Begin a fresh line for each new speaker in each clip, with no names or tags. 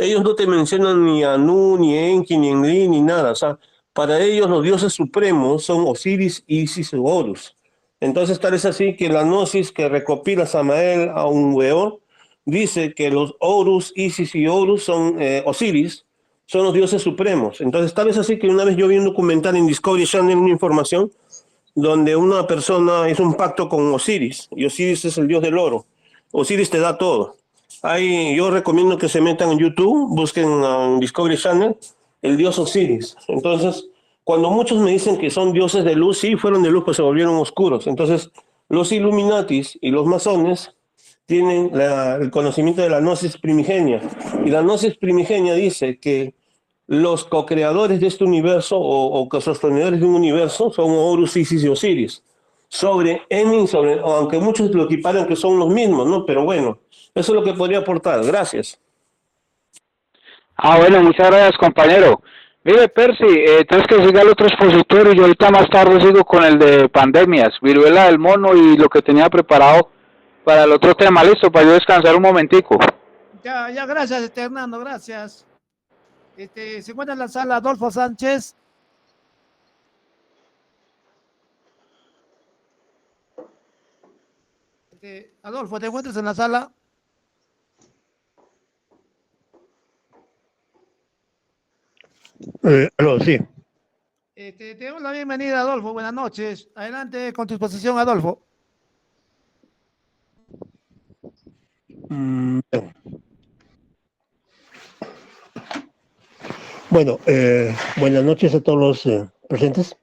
ellos no te mencionan ni a Nu, ni Enki, ni Enlil, ni nada. O sea, para ellos los dioses supremos son Osiris, Isis o Horus. Entonces tal es así que la gnosis que recopila Samael a un weón dice que los Horus, Isis y Horus son Osiris, son los dioses supremos. Entonces tal es así que una vez yo vi un documental en Discovery Channel, una información, donde una persona hizo un pacto con Osiris, y Osiris es el dios del oro. Osiris te da todo. Ahí yo recomiendo que se metan en YouTube, busquen en Discovery Channel el dios Osiris. Entonces, cuando muchos me dicen que son dioses de luz, sí fueron de luz, pues se volvieron oscuros. Entonces, los Illuminatis y los masones tienen el conocimiento de la gnosis primigenia. Y la gnosis primigenia dice que los co-creadores de este universo o co-sostenedores de un universo son Horus, Isis y Osiris. Sobre Emin, aunque muchos lo equiparan que son los mismos, ¿no? Pero bueno, eso es lo que podría aportar. Gracias.
Ah, bueno, muchas gracias, compañero. Mire, Percy, tienes que seguir al otro expositor y yo ahorita más tarde sigo con el de pandemias, viruela del mono y lo que tenía preparado para el otro tema. Listo, para yo descansar un momentico.
Ya, gracias, Hernando, gracias. Se encuentra en la sala Adolfo Sánchez. Adolfo, ¿te encuentras en la sala?
Aló, sí.
Te damos la bienvenida, Adolfo. Buenas noches. Adelante con tu exposición, Adolfo.
Bueno, buenas noches a todos los presentes.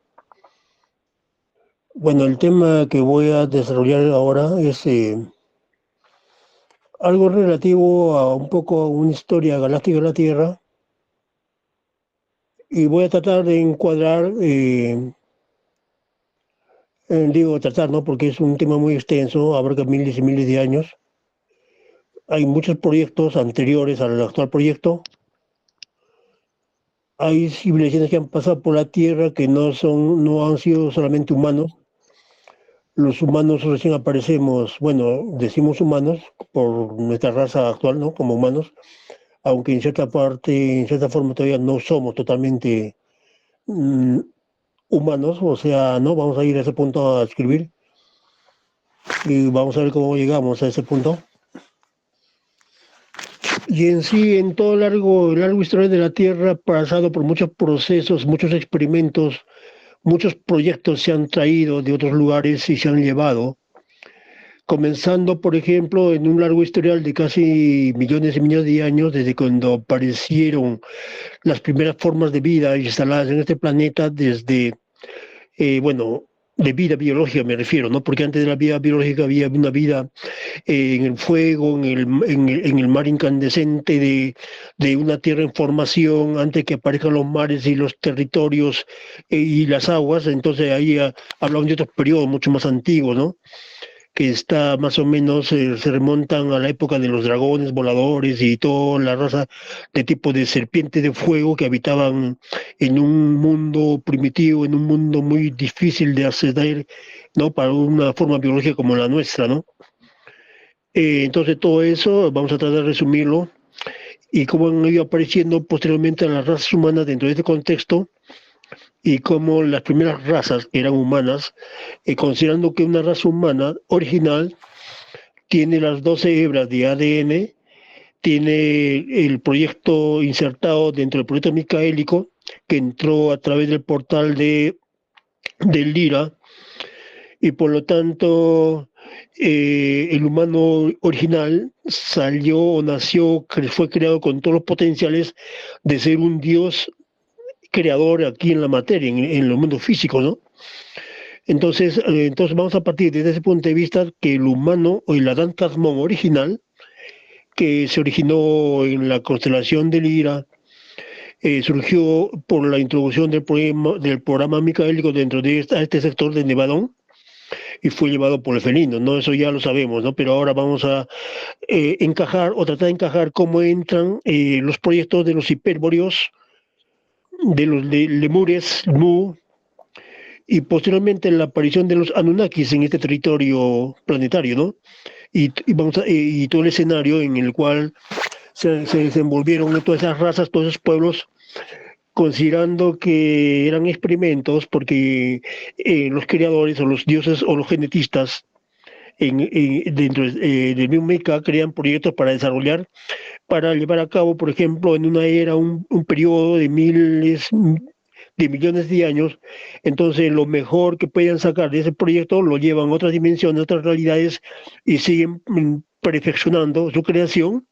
Bueno, el tema que voy a desarrollar ahora es algo relativo a un poco a una historia galáctica de la Tierra, y voy a tratar de encuadrar, digo tratar, ¿no? Porque es un tema muy extenso, abarca miles y miles de años. Hay muchos proyectos anteriores al actual proyecto. Hay civilizaciones que han pasado por la Tierra que no han sido solamente humanos. Los humanos recién aparecemos, bueno, decimos humanos por nuestra raza actual, ¿no? Como humanos, aunque en cierta parte, en cierta forma todavía no somos totalmente humanos, o sea, no, vamos a ir a ese punto a escribir y vamos a ver cómo llegamos a ese punto. Y en sí, en todo el largo historia de la Tierra, pasado por muchos procesos, muchos experimentos, muchos proyectos se han traído de otros lugares y se han llevado, comenzando, por ejemplo, en un largo historial de casi millones y millones de años, desde cuando aparecieron las primeras formas de vida instaladas en este planeta, desde, bueno, de vida biológica me refiero, ¿no? Porque antes de la vida biológica había una vida en el fuego, en el mar incandescente de una tierra en formación, antes que aparezcan los mares y los territorios y las aguas. Entonces ahí hablaban de otros periodos mucho más antiguos, ¿no? Que está más o menos, se remontan a la época de los dragones voladores y toda la raza de tipo de serpiente de fuego que habitaban en un mundo primitivo, en un mundo muy difícil de acceder, ¿no? Para una forma biológica como la nuestra, ¿no? Entonces todo eso vamos a tratar de resumirlo y cómo han ido apareciendo posteriormente a las razas humanas dentro de este contexto, y cómo las primeras razas que eran humanas, considerando que una raza humana original tiene las 12 hebras de ADN, tiene el proyecto insertado dentro del proyecto micaélico que entró a través del portal del Lira, y por lo tanto el humano original salió o nació, fue creado con todos los potenciales de ser un dios creador aquí en la materia, en el mundo físico, ¿no? Entonces vamos a partir desde ese punto de vista que el humano o el Adán Kazmón original, que se originó en la constelación de Lira, surgió por la introducción del programa micaélico dentro de este sector de Nevadón, y fue llevado por el felino, ¿no? Eso ya lo sabemos, ¿no? Pero ahora vamos a encajar o tratar de encajar cómo entran los proyectos de los hipérboreos, de los lemures, Mu, y posteriormente la aparición de los Anunnakis en este territorio planetario, ¿no? Y todo el escenario en el cual se desenvolvieron en todas esas razas, todos esos pueblos, considerando que eran experimentos porque los creadores o los dioses o los genetistas dentro del mismo Meca crean proyectos para desarrollar, para llevar a cabo, por ejemplo, en una era, un periodo de miles de millones de años. Entonces lo mejor que puedan sacar de ese proyecto lo llevan a otras dimensiones, a otras realidades, y siguen perfeccionando su creación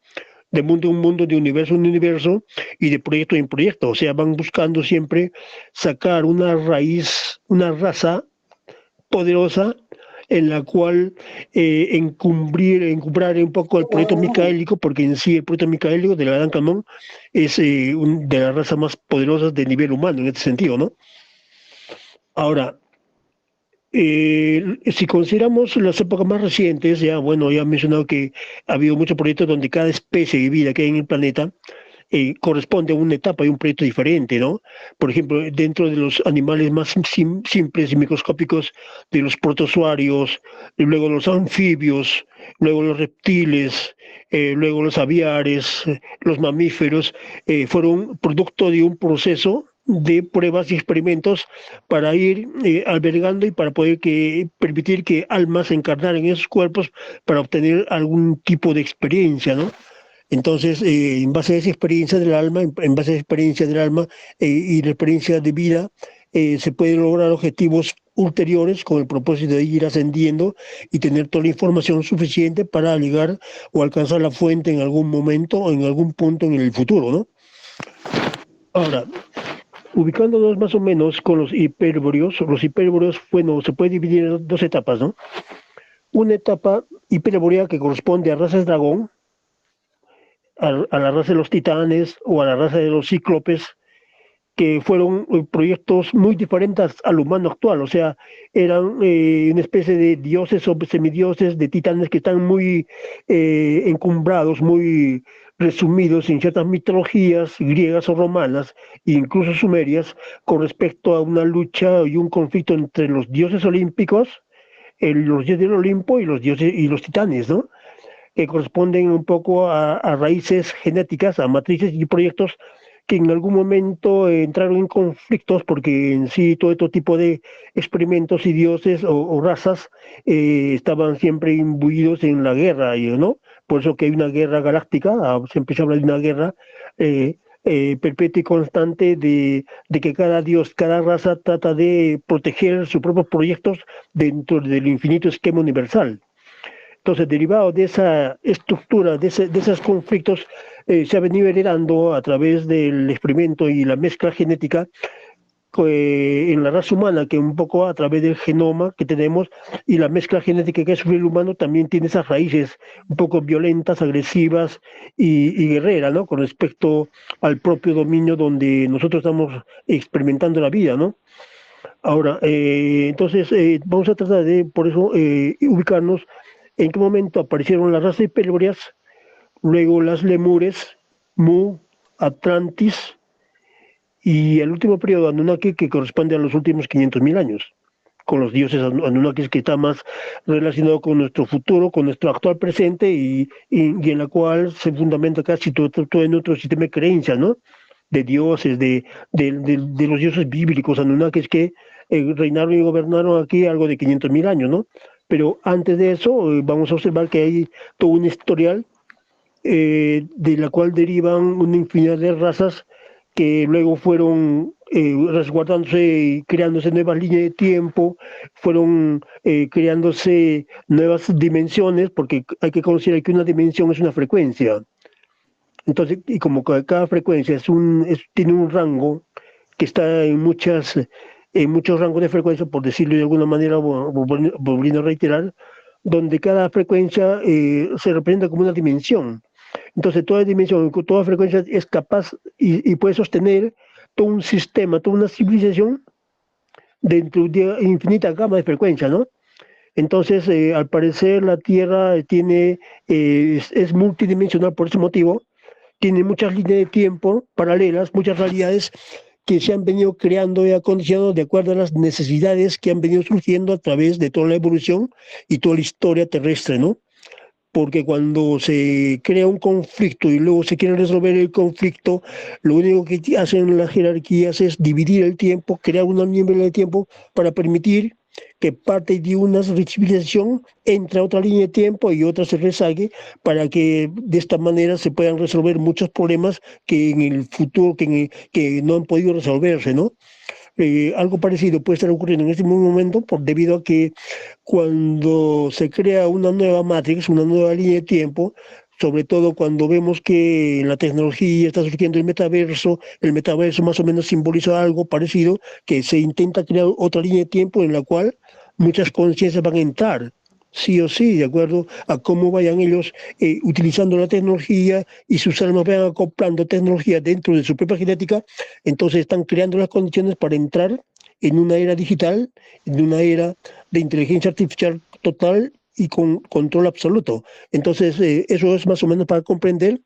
de mundo en mundo, de universo en universo y de proyecto en proyecto. O sea, van buscando siempre sacar una raíz, una raza poderosa en la cual encumbrar un poco el proyecto micaélico, porque en sí el proyecto micaélico de la Gran Camón es de las razas más poderosas de nivel humano en este sentido, ¿no? Ahora, si consideramos las épocas más recientes, ya bueno, ya he mencionado que ha habido muchos proyectos donde cada especie de vida que hay en el planeta corresponde a una etapa y un proyecto diferente, ¿no? Por ejemplo, dentro de los animales más simples y microscópicos, de los protozoarios, luego los anfibios, luego los reptiles, luego los aviares, los mamíferos, fueron producto de un proceso de pruebas y experimentos para ir albergando y para poder permitir que almas se encarnaran en esos cuerpos para obtener algún tipo de experiencia, ¿no? Entonces, en base a esa experiencia del alma, en base a esa experiencia del alma y la experiencia de vida, se pueden lograr objetivos ulteriores con el propósito de ir ascendiendo y tener toda la información suficiente para llegar o alcanzar la fuente en algún momento o en algún punto en el futuro, ¿no? Ahora, ubicándonos más o menos con los hipérboreos, bueno, se puede dividir en dos etapas, ¿no? Una etapa hiperbórea que corresponde a razas dragón, a la raza de los titanes o a la raza de los cíclopes, que fueron proyectos muy diferentes al humano actual. O sea, eran una especie de dioses o semidioses de titanes que están muy encumbrados, muy resumidos en ciertas mitologías griegas o romanas, e incluso sumerias, con respecto a una lucha y un conflicto entre los dioses olímpicos, los dioses del Olimpo y los dioses y los titanes, ¿no? Que corresponden un poco a raíces genéticas, a matrices y proyectos que en algún momento entraron en conflictos porque en sí todo este tipo de experimentos y dioses o razas estaban siempre imbuidos en la guerra, ¿no? Por eso que hay una guerra galáctica, siempre se habla de una guerra perpetua y constante de que cada dios, cada raza trata de proteger sus propios proyectos dentro del infinito esquema universal. Entonces, derivado de esa estructura, de esos conflictos, se ha venido heredando a través del experimento y la mezcla genética en la raza humana, que un poco a través del genoma que tenemos y la mezcla genética que es el humano también tiene esas raíces un poco violentas, agresivas y guerreras, ¿no? Con respecto al propio dominio donde nosotros estamos experimentando la vida, ¿no? Ahora, entonces, vamos a tratar de, por eso, ubicarnos en qué momento aparecieron las razas hiperbóreas, luego las lemures, Mu, Atlantis y el último periodo Anunnaki, que corresponde a los últimos 500.000 años, con los dioses Anunnakis, que está más relacionado con nuestro futuro, con nuestro actual presente y en la cual se fundamenta casi todo nuestro sistema de creencias, ¿no? De dioses, de los dioses bíblicos Anunnakis que reinaron y gobernaron aquí algo de 500.000 años, ¿no? Pero antes de eso vamos a observar que hay todo un historial de la cual derivan una infinidad de razas que luego fueron resguardándose y creándose nuevas líneas de tiempo, fueron creándose nuevas dimensiones, porque hay que considerar que una dimensión es una frecuencia. Entonces, y como cada frecuencia tiene un rango que está en muchos rangos de frecuencia, por decirlo de alguna manera, volviendo a reiterar, donde cada frecuencia se representa como una dimensión. Entonces, toda dimensión, toda frecuencia es capaz y puede sostener todo un sistema, toda una civilización dentro de infinita gama de frecuencias, ¿no? Entonces, al parecer, la Tierra es multidimensional por ese motivo, tiene muchas líneas de tiempo paralelas, muchas realidades que se han venido creando y acondicionando de acuerdo a las necesidades que han venido surgiendo a través de toda la evolución y toda la historia terrestre, ¿no? porque cuando se crea un conflicto y luego se quiere resolver el conflicto, lo único que hacen las jerarquías es dividir el tiempo, crear una línea de tiempo para permitir que parte de una civilización entre a otra línea de tiempo y otra se rezague, para que de esta manera se puedan resolver muchos problemas que en el futuro que no han podido resolverse, ¿no? Algo parecido puede estar ocurriendo en este mismo momento debido a que cuando se crea una nueva matrix, una nueva línea de tiempo, sobre todo cuando vemos que en la tecnología está surgiendo el metaverso más o menos simboliza algo parecido, que se intenta crear otra línea de tiempo en la cual muchas conciencias van a entrar, sí o sí, de acuerdo a cómo vayan ellos utilizando la tecnología y sus almas vayan acoplando tecnología dentro de su propia genética, entonces están creando las condiciones para entrar en una era digital, en una era de inteligencia artificial total y con control absoluto. Entonces, eso es más o menos para comprender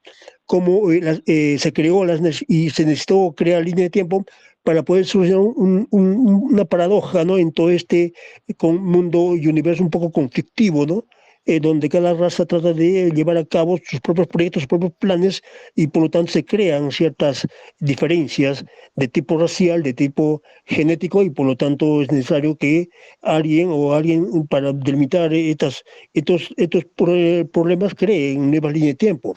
cómo se creó y se necesitó crear línea de tiempo para poder solucionar una paradoja, ¿no? En todo este mundo y universo un poco conflictivo, ¿no? Donde cada raza trata de llevar a cabo sus propios proyectos, sus propios planes, y por lo tanto se crean ciertas diferencias de tipo racial, de tipo genético, y por lo tanto es necesario que alguien para delimitar estos problemas cree en nuevas líneas de tiempo.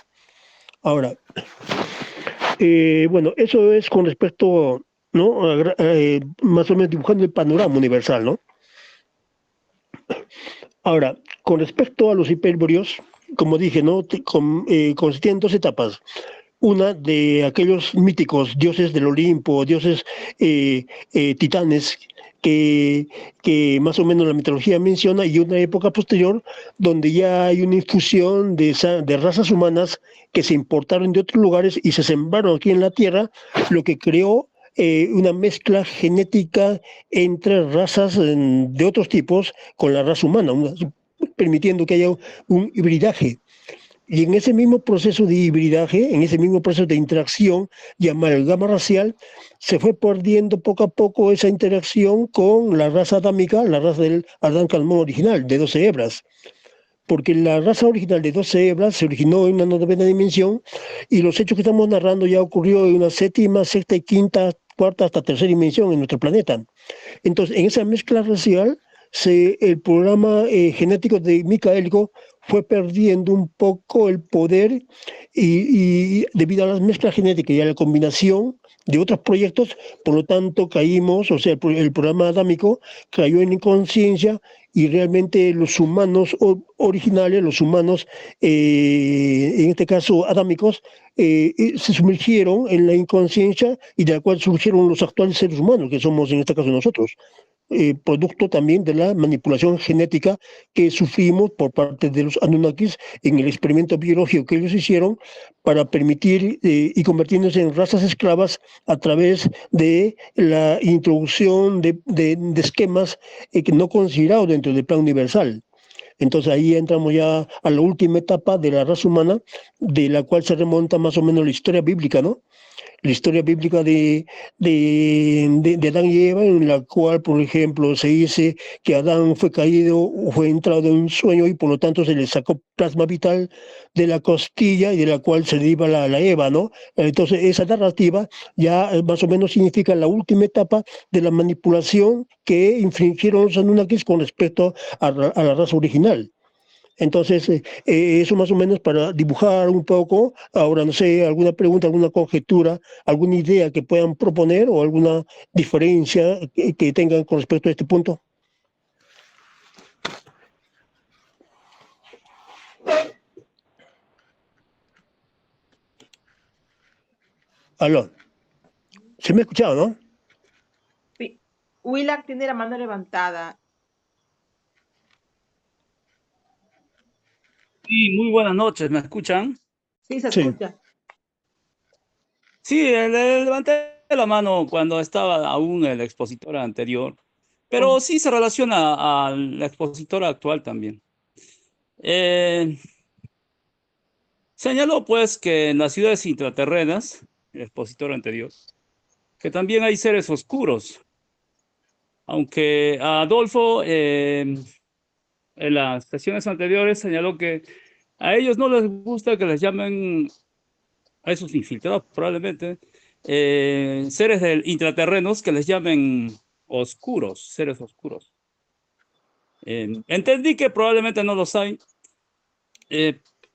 Ahora, bueno, eso es con respecto, ¿no? Más o menos dibujando el panorama universal, ¿no? Ahora, con respecto a los hipérboreos, como dije, ¿no? Consistían en dos etapas. Una de aquellos míticos dioses del Olimpo, dioses titanes, que, más o menos la mitología menciona, y una época posterior donde ya hay una infusión de razas humanas que se importaron de otros lugares y se sembraron aquí en la Tierra, lo que creó una mezcla genética entre razas de otros tipos con la raza humana, permitiendo que haya un hibridaje. Y en ese mismo proceso de hibridaje, en ese mismo proceso de interacción y amalgama racial, se fue perdiendo poco a poco esa interacción con la raza adámica, la raza del Adán Calmón original, de 12 hebras. Porque la raza original de 12 hebras se originó en una novena dimensión, y los hechos que estamos narrando ya ocurrió en una séptima, sexta y quinta, cuarta hasta tercera dimensión en nuestro planeta. Entonces, en esa mezcla racial, el programa genético de Micaélico fue perdiendo un poco el poder, y debido a las mezclas genéticas y a la combinación de otros proyectos, por lo tanto caímos, o sea, el programa adámico cayó en inconsciencia, y realmente los humanos originales, los humanos, en este caso adámicos, se sumergieron en la inconsciencia, y de la cual surgieron los actuales seres humanos, que somos en este caso nosotros. Producto también de la manipulación genética que sufrimos por parte de los Anunnakis en el experimento biológico que ellos hicieron para permitir y convertirnos en razas esclavas a través de la introducción de esquemas que no considerados dentro del plan universal. Entonces ahí entramos ya a la última etapa de la raza humana, de la cual se remonta más o menos la historia bíblica, ¿no? La historia bíblica de Adán y Eva, en la cual, por ejemplo, se dice que Adán fue caído o fue entrado en un sueño, y por lo tanto se le sacó plasma vital de la costilla, y de la cual se deriva la Eva, ¿no? Entonces esa narrativa ya más o menos significa la última etapa de la manipulación que infringieron los Anunnakis con respecto a la raza original. Entonces, eso más o menos para dibujar un poco. Ahora, no sé, alguna pregunta, alguna conjetura, alguna idea que puedan proponer, o alguna diferencia que tengan con respecto a este punto. Aló, se me ha escuchado, ¿no?
Sí. Willac tiene la mano levantada.
Sí, muy buenas noches, ¿me escuchan?
Sí, se
Sí.
escucha.
Sí, levanté la mano cuando estaba aún el expositor anterior, pero sí se relaciona a la expositora actual también. Señaló pues que en las ciudades intraterrenas, el expositor anterior, que también hay seres oscuros, aunque Adolfo en las sesiones anteriores señaló que A ellos no les gusta que les llamen, a esos infiltrados probablemente, seres intraterrenos, que les llamen oscuros, seres oscuros. Entendí que probablemente no los hay.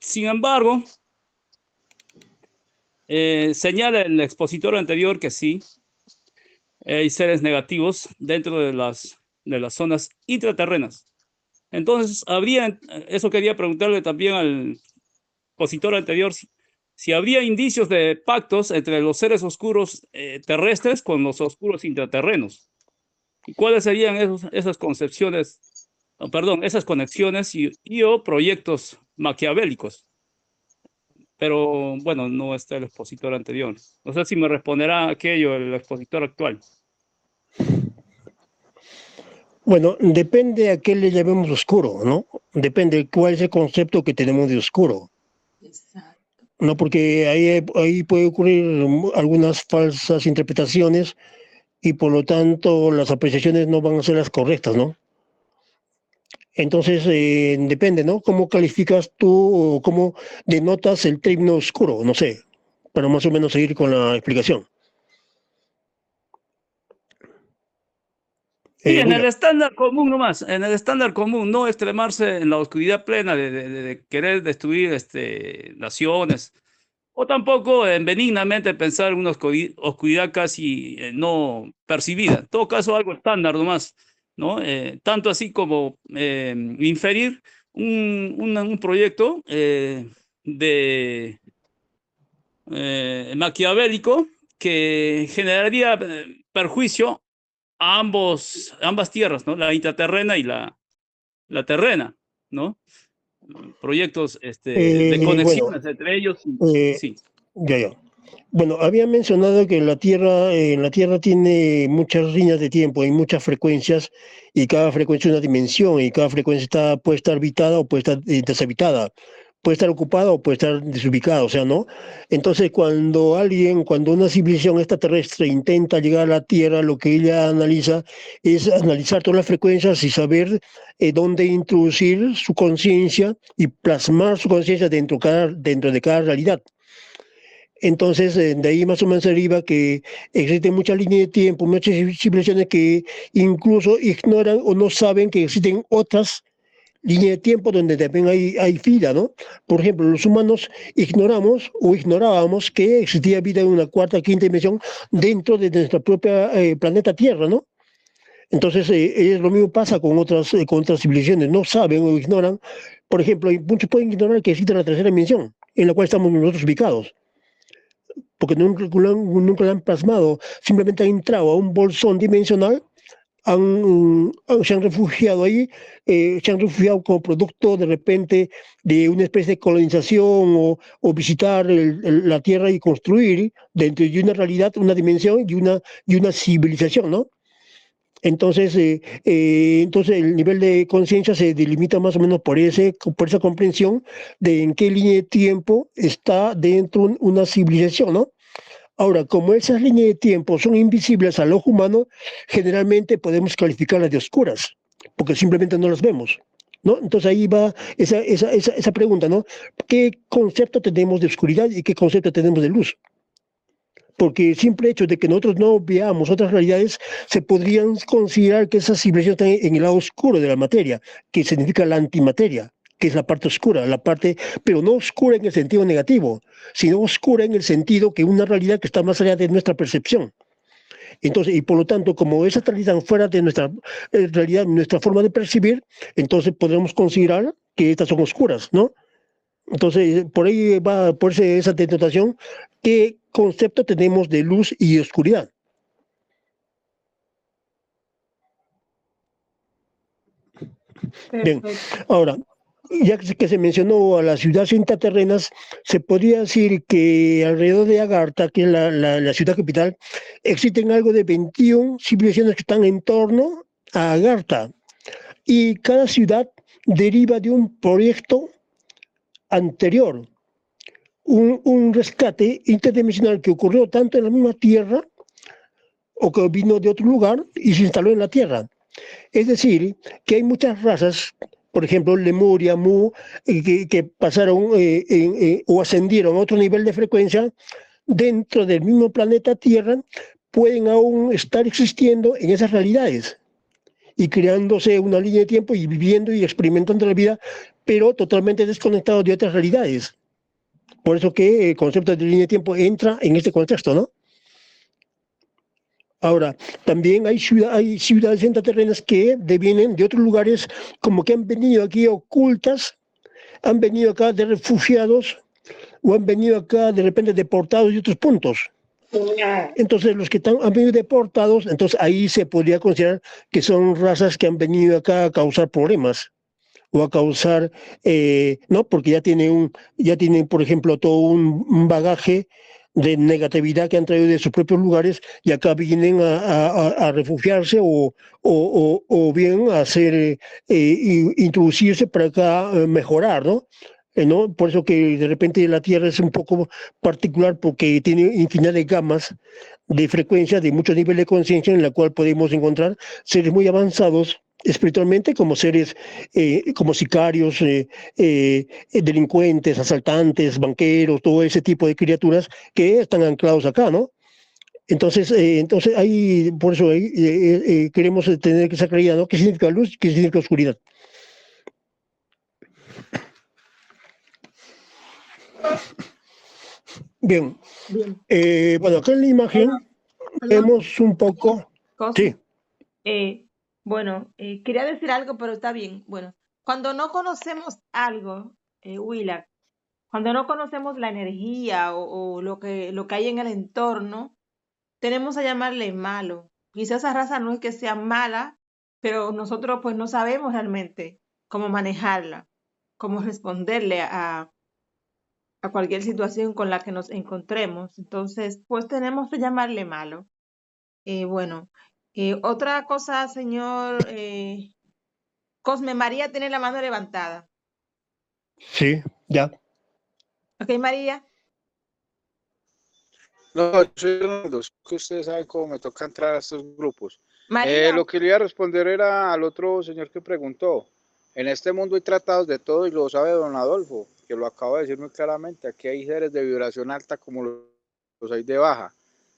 Sin embargo, señala el expositor anterior que sí, hay seres negativos dentro de las zonas intraterrenas. Entonces, eso quería preguntarle también al expositor anterior, si habría indicios de pactos entre los seres oscuros terrestres con los oscuros intraterrenos. ¿Y cuáles serían esas concepciones, perdón, esas conexiones o proyectos maquiavélicos? Pero bueno, no está el expositor anterior. No sé si me responderá aquello el expositor actual.
Bueno, depende a qué le llamemos oscuro, ¿no? Depende cuál es el concepto que tenemos de oscuro. No, porque ahí puede ocurrir algunas falsas interpretaciones y por lo tanto las apreciaciones no van a ser las correctas, ¿no? Entonces, depende, ¿no? ¿Cómo calificas tú o cómo denotas el término oscuro? No sé, para más o menos seguir con la explicación.
Sí, en el
Mira,
estándar común nomás, en el estándar común, no extremarse en la oscuridad plena de querer destruir naciones, o tampoco benignamente pensar en una oscuridad casi no percibida. En todo caso, algo estándar nomás, ¿no? Tanto así como inferir un proyecto maquiavélico que generaría perjuicio a ambas tierras, ¿no? La intraterrena y la terrena, ¿no? Proyectos de
bueno,
conexiones entre ellos. Sí.
ya. Bueno, había mencionado que la Tierra tiene muchas líneas de tiempo y muchas frecuencias, y cada frecuencia es una dimensión, y cada frecuencia puede estar habitada o puede estar deshabitada, puede estar ocupada o puede estar desubicada, o sea, ¿no? Entonces, cuando una civilización extraterrestre intenta llegar a la Tierra, lo que ella analiza es analizar todas las frecuencias y saber dónde introducir su conciencia y plasmar su conciencia dentro de cada realidad. Entonces, de ahí más o menos se deriva que existen muchas líneas de tiempo, muchas civilizaciones que incluso ignoran o no saben que existen otras líneas de tiempo donde también hay vida, ¿no? Por ejemplo, los humanos ignoramos o ignorábamos que existía vida en una cuarta, quinta dimensión dentro de nuestra propia planeta Tierra, ¿no? Entonces, lo mismo pasa con otras civilizaciones, no saben o ignoran. Por ejemplo, muchos pueden ignorar que existe la tercera dimensión, en la cual estamos nosotros ubicados, porque nunca lo han plasmado, simplemente han entrado a un bolsón dimensional, se han refugiado ahí, se han refugiado como producto de repente de una especie de colonización o visitar la Tierra y construir dentro de una realidad, una dimensión y una civilización, ¿no? Entonces, el nivel de conciencia se delimita más o menos por esa comprensión de en qué línea de tiempo está dentro una civilización, ¿no? Ahora, como esas líneas de tiempo son invisibles al ojo humano, generalmente podemos calificarlas de oscuras, porque simplemente no las vemos, ¿no? Entonces ahí va esa pregunta, ¿no? ¿Qué concepto tenemos de oscuridad y qué concepto tenemos de luz? Porque el simple hecho de que nosotros no veamos otras realidades, se podrían considerar que esas civilizaciones están en el lado oscuro de la materia, que significa la antimateria, que es la parte oscura, pero no oscura en el sentido negativo, sino oscura en el sentido que una realidad que está más allá de nuestra percepción. Entonces, y por lo tanto, como esas realidades están fuera de nuestra realidad, nuestra forma de percibir, entonces podremos considerar que estas son oscuras, ¿no? Entonces, por ahí va por esa denotación, ¿qué concepto tenemos de luz y oscuridad? Bien, ahora, ya que se mencionó a las ciudades intraterrenas, se podría decir que alrededor de Agartha, que es la ciudad capital, existen algo de 21 civilizaciones que están en torno a Agartha, y cada ciudad deriva de un proyecto anterior, un rescate interdimensional que ocurrió tanto en la misma Tierra o que vino de otro lugar y se instaló en la Tierra. Es decir, que hay muchas razas, por ejemplo, Lemuria, Mu, que pasaron o ascendieron a otro nivel de frecuencia dentro del mismo planeta Tierra, pueden aún estar existiendo en esas realidades y creándose una línea de tiempo y viviendo y experimentando la vida, pero totalmente desconectados de otras realidades. Por eso que el concepto de línea de tiempo entra en este contexto, ¿no? Ahora, también hay ciudades intraterrenas que devienen de otros lugares, como que han venido aquí ocultas, han venido acá de refugiados o han venido acá de repente deportados de otros puntos. Entonces, los que han venido deportados, entonces ahí se podría considerar que son razas que han venido acá a causar problemas o a causar, ¿no? Porque ya tienen, por ejemplo, todo un bagaje de negatividad que han traído de sus propios lugares y acá vienen a refugiarse o bien a hacer, introducirse para acá mejorar, ¿no? ¿No? Por eso que de repente la Tierra es un poco particular porque tiene infinidad de gamas de frecuencias de muchos niveles de conciencia en la cual podemos encontrar seres muy avanzados espiritualmente, como seres, como sicarios, delincuentes, asaltantes, banqueros, todo ese tipo de criaturas que están anclados acá, ¿no? Entonces ahí, por eso ahí, queremos tener esa claridad, ¿no? ¿Qué significa luz? ¿Qué significa oscuridad? Bien,
Bien.
bueno, acá en la imagen
Perdón,
vemos un poco, sí,
Cosme. Bueno, quería decir algo, pero está bien. Bueno, cuando no conocemos algo, Willard, cuando no conocemos la energía o lo que hay en el entorno, tenemos a llamarle malo. Quizás esa raza no es que sea mala, pero nosotros pues no sabemos realmente cómo manejarla, cómo responderle a cualquier situación con la que nos encontremos. Entonces, pues tenemos que llamarle malo. Bueno, otra cosa, señor Cosme, María tiene la mano levantada.
sí, ya.
¿Ok, María?
No, soy Hernando, es que ustedes saben cómo me toca entrar a estos grupos.
María,
Lo que le iba a responder era al otro señor que preguntó. En este mundo hay tratados de todo y lo sabe don Adolfo, que lo acabo de decir muy claramente. Aquí hay seres de vibración alta como los hay de baja.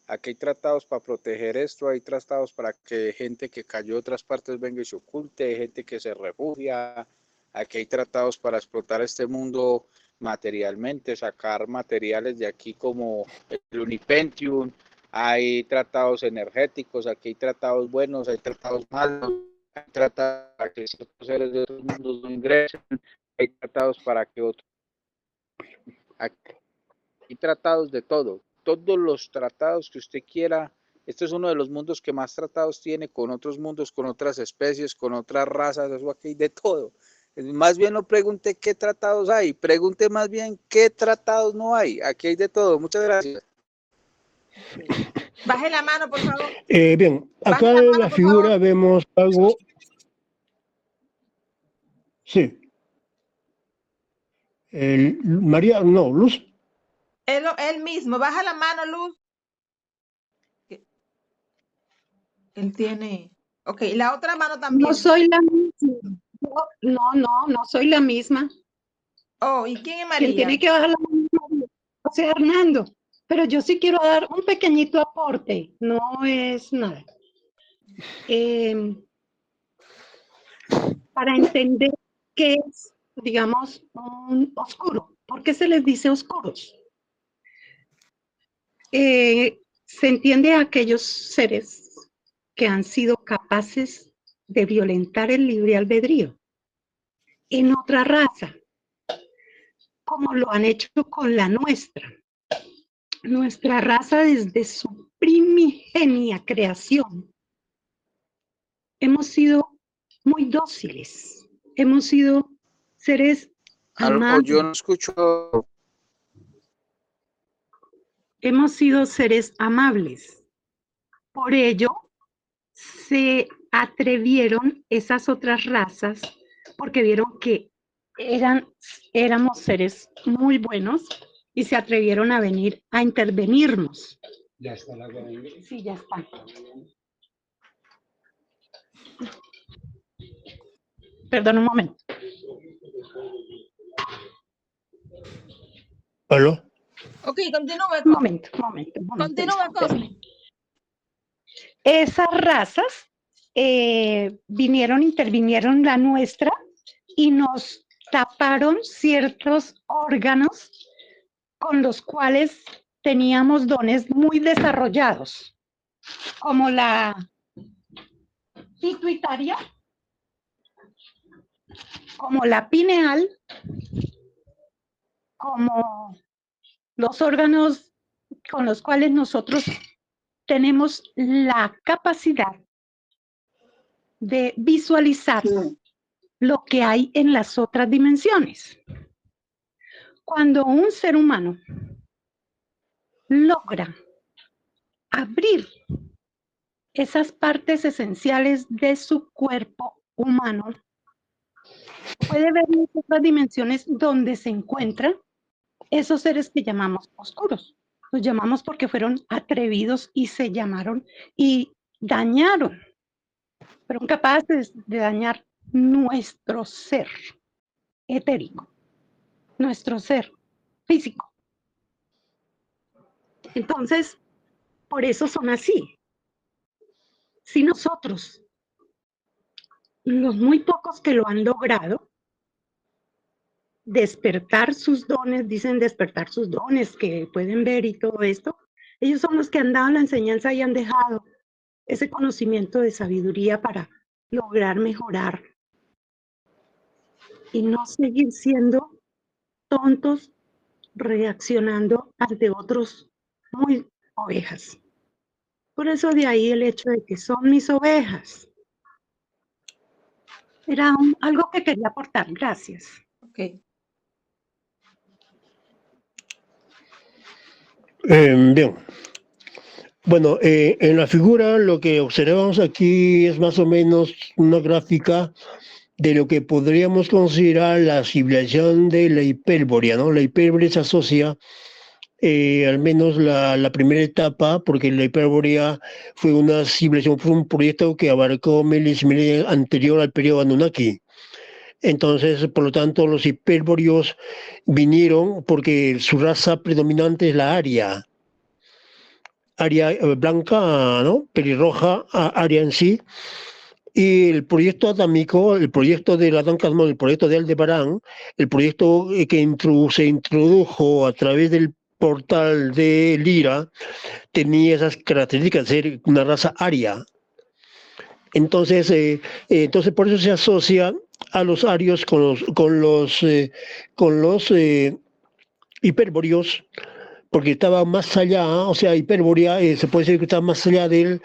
Aquí hay tratados para proteger esto, hay tratados para que gente que cayó de otras partes venga y se oculte, gente que se refugia. Aquí hay tratados para explotar este mundo materialmente, sacar materiales de aquí como el Unipentium, hay tratados energéticos, aquí hay tratados buenos, hay tratados malos, hay tratados para que ciertos seres de otros mundos no ingresen, hay tratados para que otros, hay tratados de todo, todos los tratados que usted quiera. Este es uno de los mundos que más tratados tiene con otros mundos, con otras especies, con otras razas, eso aquí hay de todo. Más bien no pregunte qué tratados hay, pregunte más bien qué tratados no hay. Aquí hay de todo. Muchas gracias.
baje la mano, por favor.
Bien,
Baje
acá
la
en
mano,
la
por favor.
figura vemos algo, sí, María, no, Luz,
Él mismo, baja la mano, Luz. Él tiene. Ok, la otra mano
No
también.
soy la misma. No soy la misma.
Oh, ¿y quién es
Quien
María?
tiene que bajar la mano es María. O sea, Hernando. Pero yo sí quiero dar un pequeñito aporte. No es nada. Para entender qué es, digamos, un oscuro. ¿Por qué se les dice oscuros? Se entiende a aquellos seres que han sido capaces de violentar el libre albedrío en otra raza, como lo han hecho con la nuestra. Nuestra raza desde su primigenia creación hemos sido muy dóciles, hemos sido seres
Aló, yo
amables,
no escucho.
hemos sido seres amables. Por ello, se atrevieron esas otras razas porque vieron que éramos seres muy buenos y se atrevieron a venir a intervenirnos. ¿Ya está la agua? Sí, ya está. Perdón un momento.
¿Aló?
Ok, continúe,
Un
Cosme.
momento.
Continúa, Cosme.
Esas razas intervinieron la nuestra y nos taparon ciertos órganos con los cuales teníamos dones muy desarrollados, como la pituitaria, como la pineal, como los órganos con los cuales nosotros tenemos la capacidad de visualizar lo que hay en las otras dimensiones. Cuando un ser humano logra abrir esas partes esenciales de su cuerpo humano, puede ver en otras dimensiones donde se encuentran esos seres que llamamos oscuros. Los llamamos porque fueron atrevidos y se llamaron y dañaron, fueron capaces de dañar nuestro ser etérico, nuestro ser físico. Entonces, por eso son así. Si nosotros, los muy pocos que lo han logrado, despertar sus dones, dicen despertar sus dones que pueden ver y todo esto, ellos son los que han dado la enseñanza y han dejado ese conocimiento de sabiduría para lograr mejorar y no seguir siendo tontos reaccionando ante otros muy ovejas. Por eso de ahí el hecho de que son mis ovejas. Era algo que quería aportar. Gracias.
Ok.
Bien. Bueno, en la figura lo que observamos aquí es más o menos una gráfica de lo que podríamos considerar la civilización de la Hipérborea, ¿no? La Hipérborea se asocia, al menos la primera etapa, porque la Hipérborea fue una civilización, fue un proyecto que abarcó miles y miles anterior al periodo Anunnaki. Entonces, por lo tanto, los hipérboreos vinieron porque su raza predominante es la aria blanca, ¿no? Pelirroja, aria en sí. Y el proyecto adámico, el proyecto de Adán Kadmon, el proyecto de Aldebarán, el proyecto que se introdujo a través del portal de Lira, tenía esas características de ser una raza aria. Entonces, por eso se asocia a los arios con los hipérboreos, porque estaba más allá, o sea, Hipérborea se puede decir que está más allá del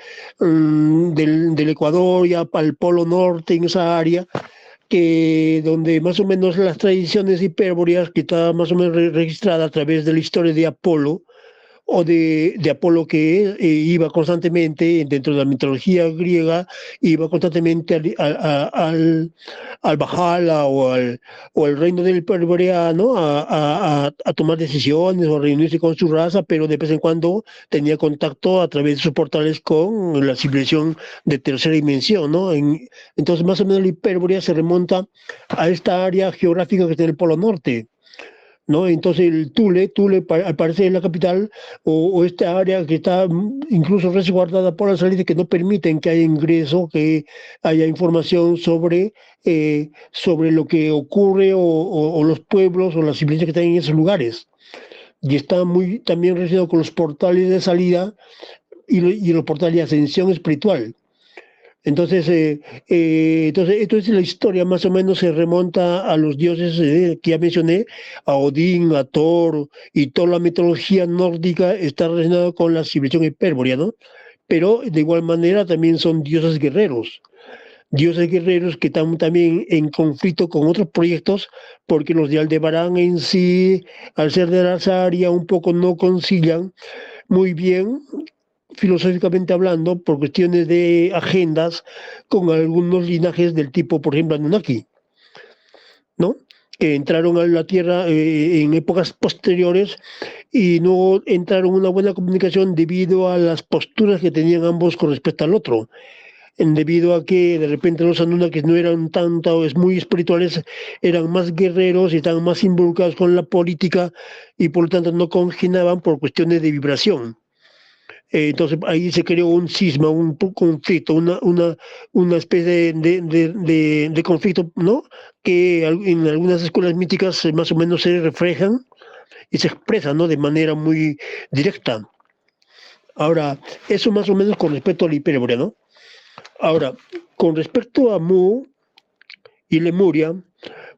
Ecuador, ya para el Polo Norte, en esa área, que donde más o menos las tradiciones hipérboreas, que está más o menos registrada a través de la historia de Apolo, o de Apolo, que iba constantemente, dentro de la mitología griega, iba constantemente al Valhalla o al reino del Hipérborea, ¿no? a tomar decisiones o a reunirse con su raza, pero de vez en cuando tenía contacto a través de sus portales con la civilización de tercera dimensión, ¿no? Entonces, más o menos la Hipérborea se remonta a esta área geográfica que está en el Polo Norte, ¿no? Entonces el Tule al parecer es la capital, o esta área que está incluso resguardada por las leyes que no permiten que haya ingreso, que haya información sobre lo que ocurre o los pueblos o las civilizaciones que están en esos lugares. Y está muy también relacionado con los portales de salida y los portales de ascensión espiritual. Entonces, esto es la historia, más o menos se remonta a los dioses que ya mencioné, a Odín, a Thor, y toda la mitología nórdica está relacionada con la civilización hipérborea, ¿no? Pero de igual manera también son dioses guerreros que están también en conflicto con otros proyectos, porque los de Aldebarán en sí, al ser de la área, un poco no concilian muy bien, filosóficamente hablando, por cuestiones de agendas, con algunos linajes del tipo, por ejemplo, Anunnaki, ¿no? Que entraron a la Tierra en épocas posteriores y no entraron en una buena comunicación debido a las posturas que tenían ambos con respecto al otro. debido a que de repente los Anunnakis no eran tanto, es muy espirituales, eran más guerreros y estaban más involucrados con la política y por lo tanto no congeniaban por cuestiones de vibración. Entonces ahí se creó un cisma, un conflicto, una especie de conflicto, ¿no? Que en algunas escuelas míticas más o menos se reflejan y se expresan, ¿no? De manera muy directa. Ahora, eso más o menos con respecto a la Hipérborea, ¿no? Ahora, con respecto a Mu y Lemuria,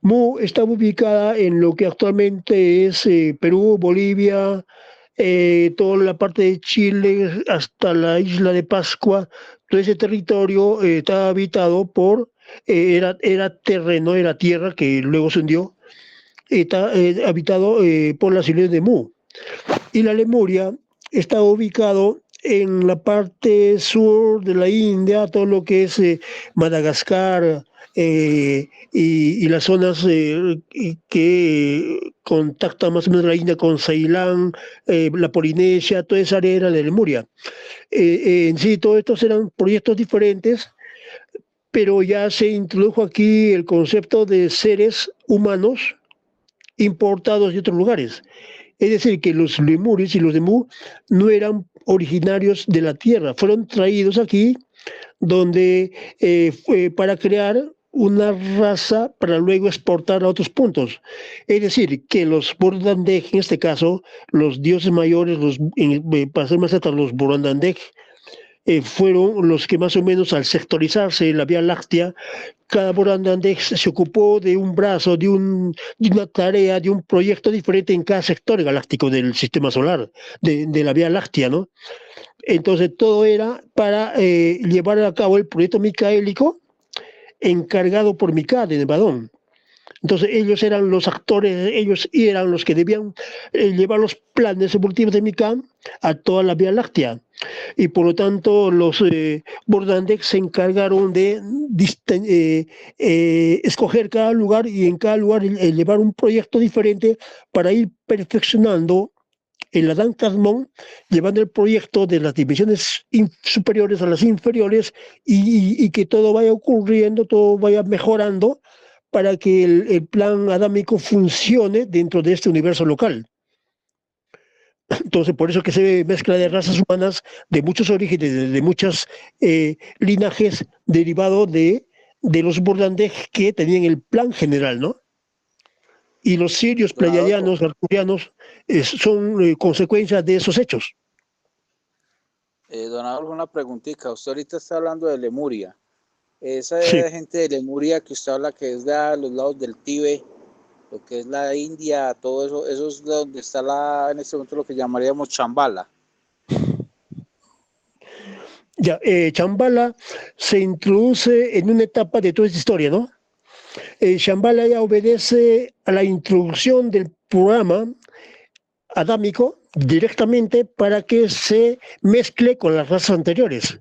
Mu está ubicada en lo que actualmente es Perú, Bolivia, toda la parte de Chile hasta la isla de Pascua. Todo ese territorio está habitado por, era terreno, era tierra que luego se hundió, está habitado por las islas de Mu. Y la Lemuria está ubicado en la parte sur de la India, todo lo que es Madagascar y las zonas que contactan más o menos la India con Ceilán, la Polinesia, toda esa área era de Lemuria. En sí, todos estos eran proyectos diferentes, pero ya se introdujo aquí el concepto de seres humanos importados de otros lugares. Es decir, que los lemures y los de Mu no eran originarios de la Tierra, fueron traídos aquí donde para crear una raza para luego exportar a otros puntos. Es decir, que los Burundandeg, en este caso, los dioses mayores, para ser más exactos, los Burundandeg, fueron los que más o menos al sectorizarse la Vía Láctea, cada Burundandeg se ocupó de un brazo, de una tarea, de un proyecto diferente en cada sector galáctico del sistema solar, de la Vía Láctea, ¿no? Entonces todo era para llevar a cabo el proyecto micaélico encargado por Miká de Nevadón. Entonces ellos eran los actores, ellos eran los que debían llevar los planes evolutivos de Miká a toda la Vía Láctea. Y por lo tanto los Burundandeg se encargaron de escoger cada lugar y en cada lugar llevar un proyecto diferente para ir perfeccionando el Adán Kadmon, llevando el proyecto de las dimensiones superiores a las inferiores y que todo vaya ocurriendo, todo vaya mejorando para que el plan adámico funcione dentro de este universo local. Entonces, por eso que se ve mezcla de razas humanas de muchos orígenes, de muchos linajes derivados de los Burundandeg que tenían el plan general, ¿no? Y los sirios, pleiadianos, arturianos son consecuencias de esos hechos.
Don Adolfo, una preguntita. Usted ahorita está hablando de Lemuria. Esa
Sí.
gente de Lemuria que usted habla que es de a los lados del Tíbet, lo que es la India, todo eso es donde está en este momento lo que llamaríamos Chambala.
Ya, Chambala se introduce en una etapa de toda esta historia, ¿no? Shambhala ya obedece a la introducción del programa adámico directamente para que se mezcle con las razas anteriores,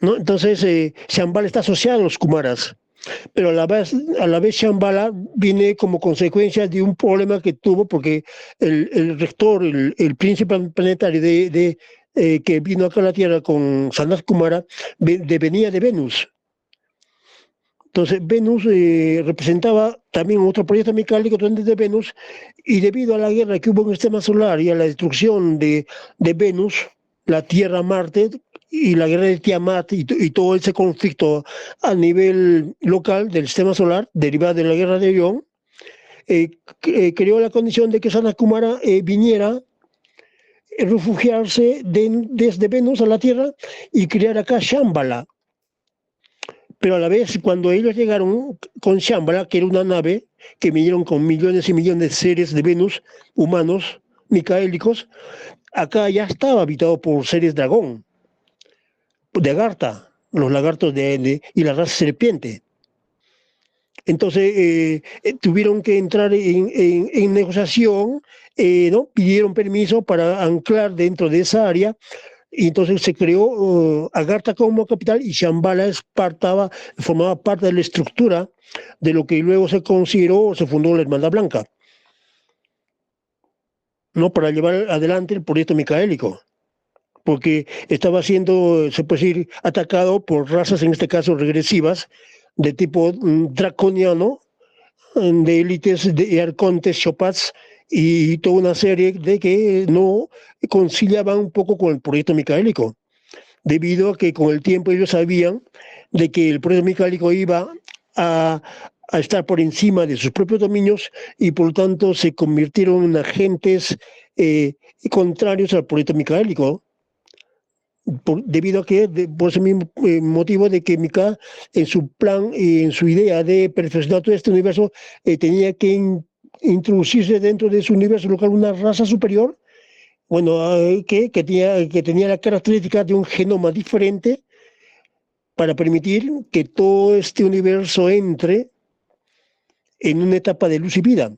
¿no? Entonces, Shambhala está asociado a los Kumaras, pero a la vez Shambhala viene como consecuencia de un problema que tuvo porque el rector, el príncipe planetario que vino acá a la Tierra con Sanat Kumara, venía de Venus. Entonces, Venus representaba también otro proyecto micálico de Venus, y debido a la guerra que hubo en el sistema solar y a la destrucción de Venus, la Tierra-Marte, y la guerra de Tiamat y todo ese conflicto a nivel local del sistema solar, derivado de la guerra de Orión, creó la condición de que Sanat Kumara viniera a refugiarse desde Venus a la Tierra y crear acá Shambhala. Pero a la vez, cuando ellos llegaron con Shambhala, que era una nave que vinieron con millones y millones de seres de Venus, humanos, micaélicos, acá ya estaba habitado por seres dragón, de Agartha, los lagartos y la raza serpiente. Entonces tuvieron que entrar en negociación, ¿no? Pidieron permiso para anclar dentro de esa área. Y entonces se creó Agartha como capital y Shambhala formaba parte de la estructura de lo que luego se fundó la Hermandad Blanca, ¿no? Para llevar adelante el proyecto micaélico. porque estaba siendo, se puede decir, atacado por razas, en este caso regresivas, de tipo draconiano, de élites, de arcontes, chopats y toda una serie de que no conciliaban un poco con el proyecto micaélico, debido a que con el tiempo ellos sabían de que el proyecto micaélico iba a estar por encima de sus propios dominios y por lo tanto se convirtieron en agentes contrarios al proyecto micaélico. Debido a que, por ese mismo motivo de que Mika, en su plan y en su idea de perfeccionar todo este universo, tenía que introducirse dentro de su universo local una raza superior, bueno, que tenía la característica de un genoma diferente para permitir que todo este universo entre en una etapa de luz y vida.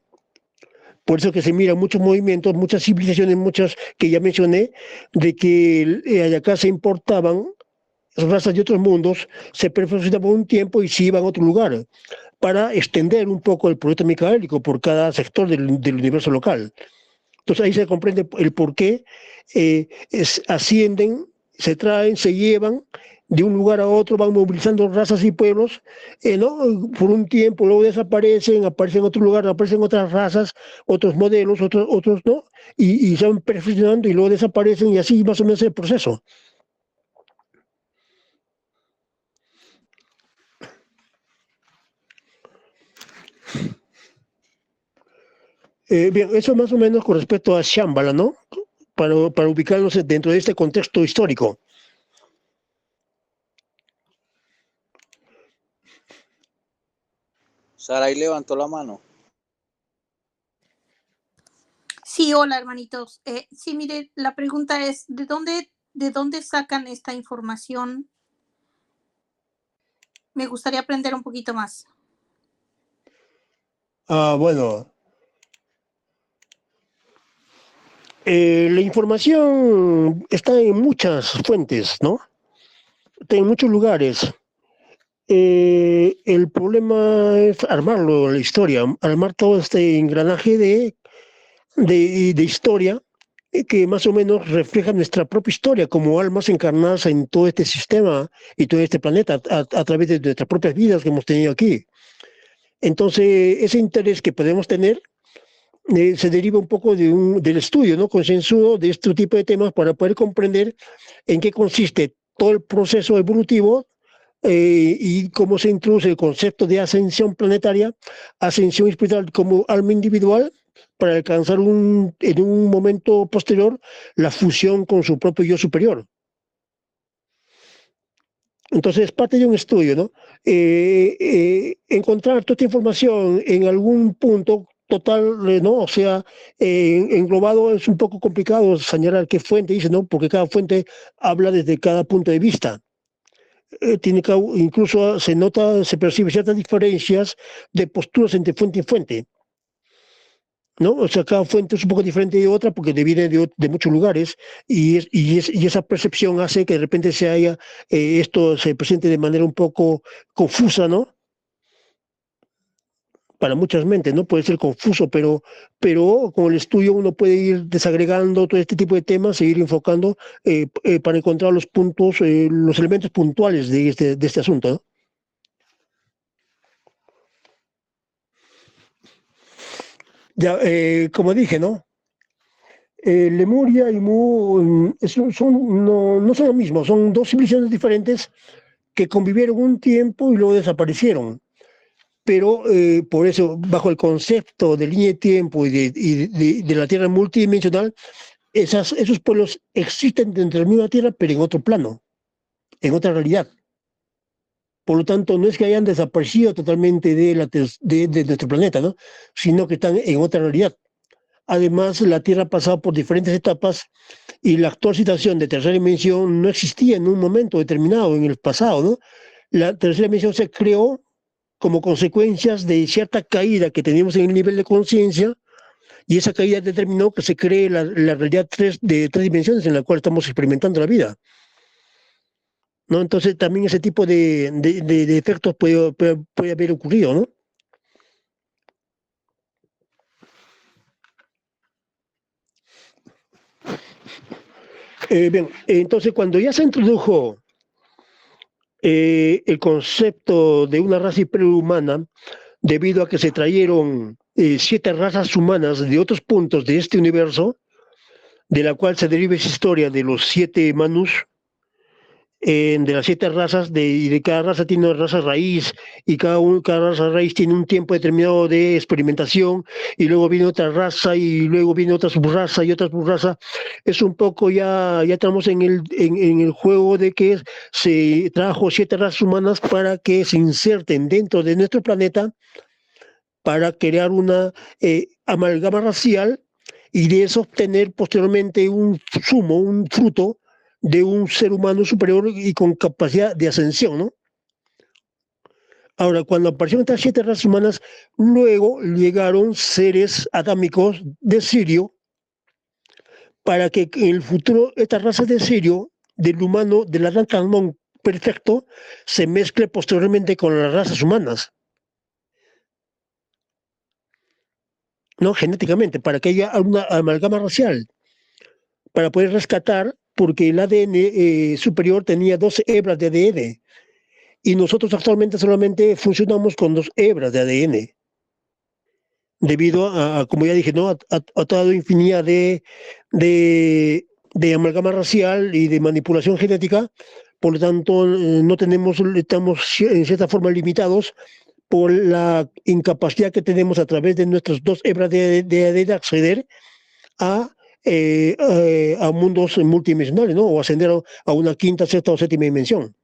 Por eso que se miran muchos movimientos, muchas civilizaciones, muchas que ya mencioné, de que acá se importaban razas de otros mundos, se perfeccionaban un tiempo y se iban a otro lugar para extender un poco el proyecto micaélico por cada sector del universo local. Entonces ahí se comprende el por qué ascienden, se traen, se llevan de un lugar a otro, van movilizando razas y pueblos, ¿no? Por un tiempo, luego desaparecen, aparecen en otro lugar, aparecen otras razas, otros modelos, otros ¿no? Y se van perfeccionando y luego desaparecen y así más o menos es el proceso. Bien, eso más o menos con respecto a Shambhala, ¿no? Para ubicarnos dentro de este contexto histórico.
Saray levantó la mano.
Sí, hola hermanitos. Sí, mire, la pregunta es, ¿de dónde sacan esta información? Me gustaría aprender un poquito más.
Bueno, la información está en muchas fuentes, ¿no? Está en muchos lugares. El problema es armarlo, la historia, armar todo este engranaje de historia que más o menos refleja nuestra propia historia como almas encarnadas en todo este sistema y todo este planeta a través de nuestras propias vidas que hemos tenido aquí. Entonces, ese interés que podemos tener se deriva un poco del estudio, ¿no? Concienzudo de este tipo de temas para poder comprender en qué consiste todo el proceso evolutivo y cómo se introduce el concepto de ascensión planetaria, ascensión espiritual como alma individual, para alcanzar en un momento posterior la fusión con su propio yo superior. Entonces, parte de un estudio, ¿no? Encontrar toda esta información en algún punto total, ¿no? O sea, englobado es un poco complicado señalar qué fuente dice, ¿no? Porque cada fuente habla desde cada punto de vista. Incluso se percibe ciertas diferencias de posturas entre fuente y fuente, ¿no? O sea, cada fuente es un poco diferente de otra porque viene de muchos lugares y esa percepción hace que de repente esto se presente de manera un poco confusa, ¿no? Para muchas mentes, ¿no? Puede ser confuso, pero con el estudio uno puede ir desagregando todo este tipo de temas e ir enfocando para encontrar los puntos, los elementos puntuales de este asunto, ¿no? Ya, como dije, ¿no? Lemuria y Mu no son lo mismo, son dos civilizaciones diferentes que convivieron un tiempo y luego desaparecieron. Pero por eso, bajo el concepto de línea de tiempo y de la Tierra multidimensional, esos pueblos existen dentro de la misma Tierra, pero en otro plano, en otra realidad. Por lo tanto, no es que hayan desaparecido totalmente de nuestro planeta, ¿no? Sino que están en otra realidad. Además, la Tierra ha pasado por diferentes etapas y la actual situación de tercera dimensión no existía en un momento determinado en el pasado, ¿no? La tercera dimensión se creó como consecuencias de cierta caída que teníamos en el nivel de conciencia y esa caída determinó que se cree la realidad de tres dimensiones en la cual estamos experimentando la vida, ¿no? Entonces también ese tipo de efectos puede haber ocurrido, ¿no? Bien, entonces cuando ya se introdujo el concepto de una raza hiperhumana, debido a que se trajeron 7 razas humanas de otros puntos de este universo, de la cual se deriva esa historia de los 7 Manus, de las 7 razas, y de cada raza tiene una raza raíz, y cada raza raíz tiene un tiempo determinado de experimentación, y luego viene otra raza, y luego viene otra subraza, y otra subraza. Es un poco ya estamos en el juego de que se trajo 7 razas humanas para que se inserten dentro de nuestro planeta, para crear una amalgama racial, y de eso obtener posteriormente un fruto de un ser humano superior y con capacidad de ascensión, ¿no? Ahora, cuando aparecieron estas 7 razas humanas, luego llegaron seres adámicos de Sirio, para que en el futuro esta raza de Sirio, del humano, del Adán Calmón perfecto, se mezcle posteriormente con las razas humanas, ¿no? Genéticamente, para que haya una amalgama racial, para poder rescatar, porque el ADN superior tenía 12 hebras de ADN, y nosotros actualmente solamente funcionamos con 2 hebras de ADN, debido a como ya dije, ¿no? a toda infinidad de amalgama racial y de manipulación genética. Por lo tanto, no estamos en cierta forma limitados por la incapacidad que tenemos a través de nuestras 2 hebras de ADN de acceder a mundos multidimensionales, ¿no? O ascender a una quinta, sexta o séptima dimensión.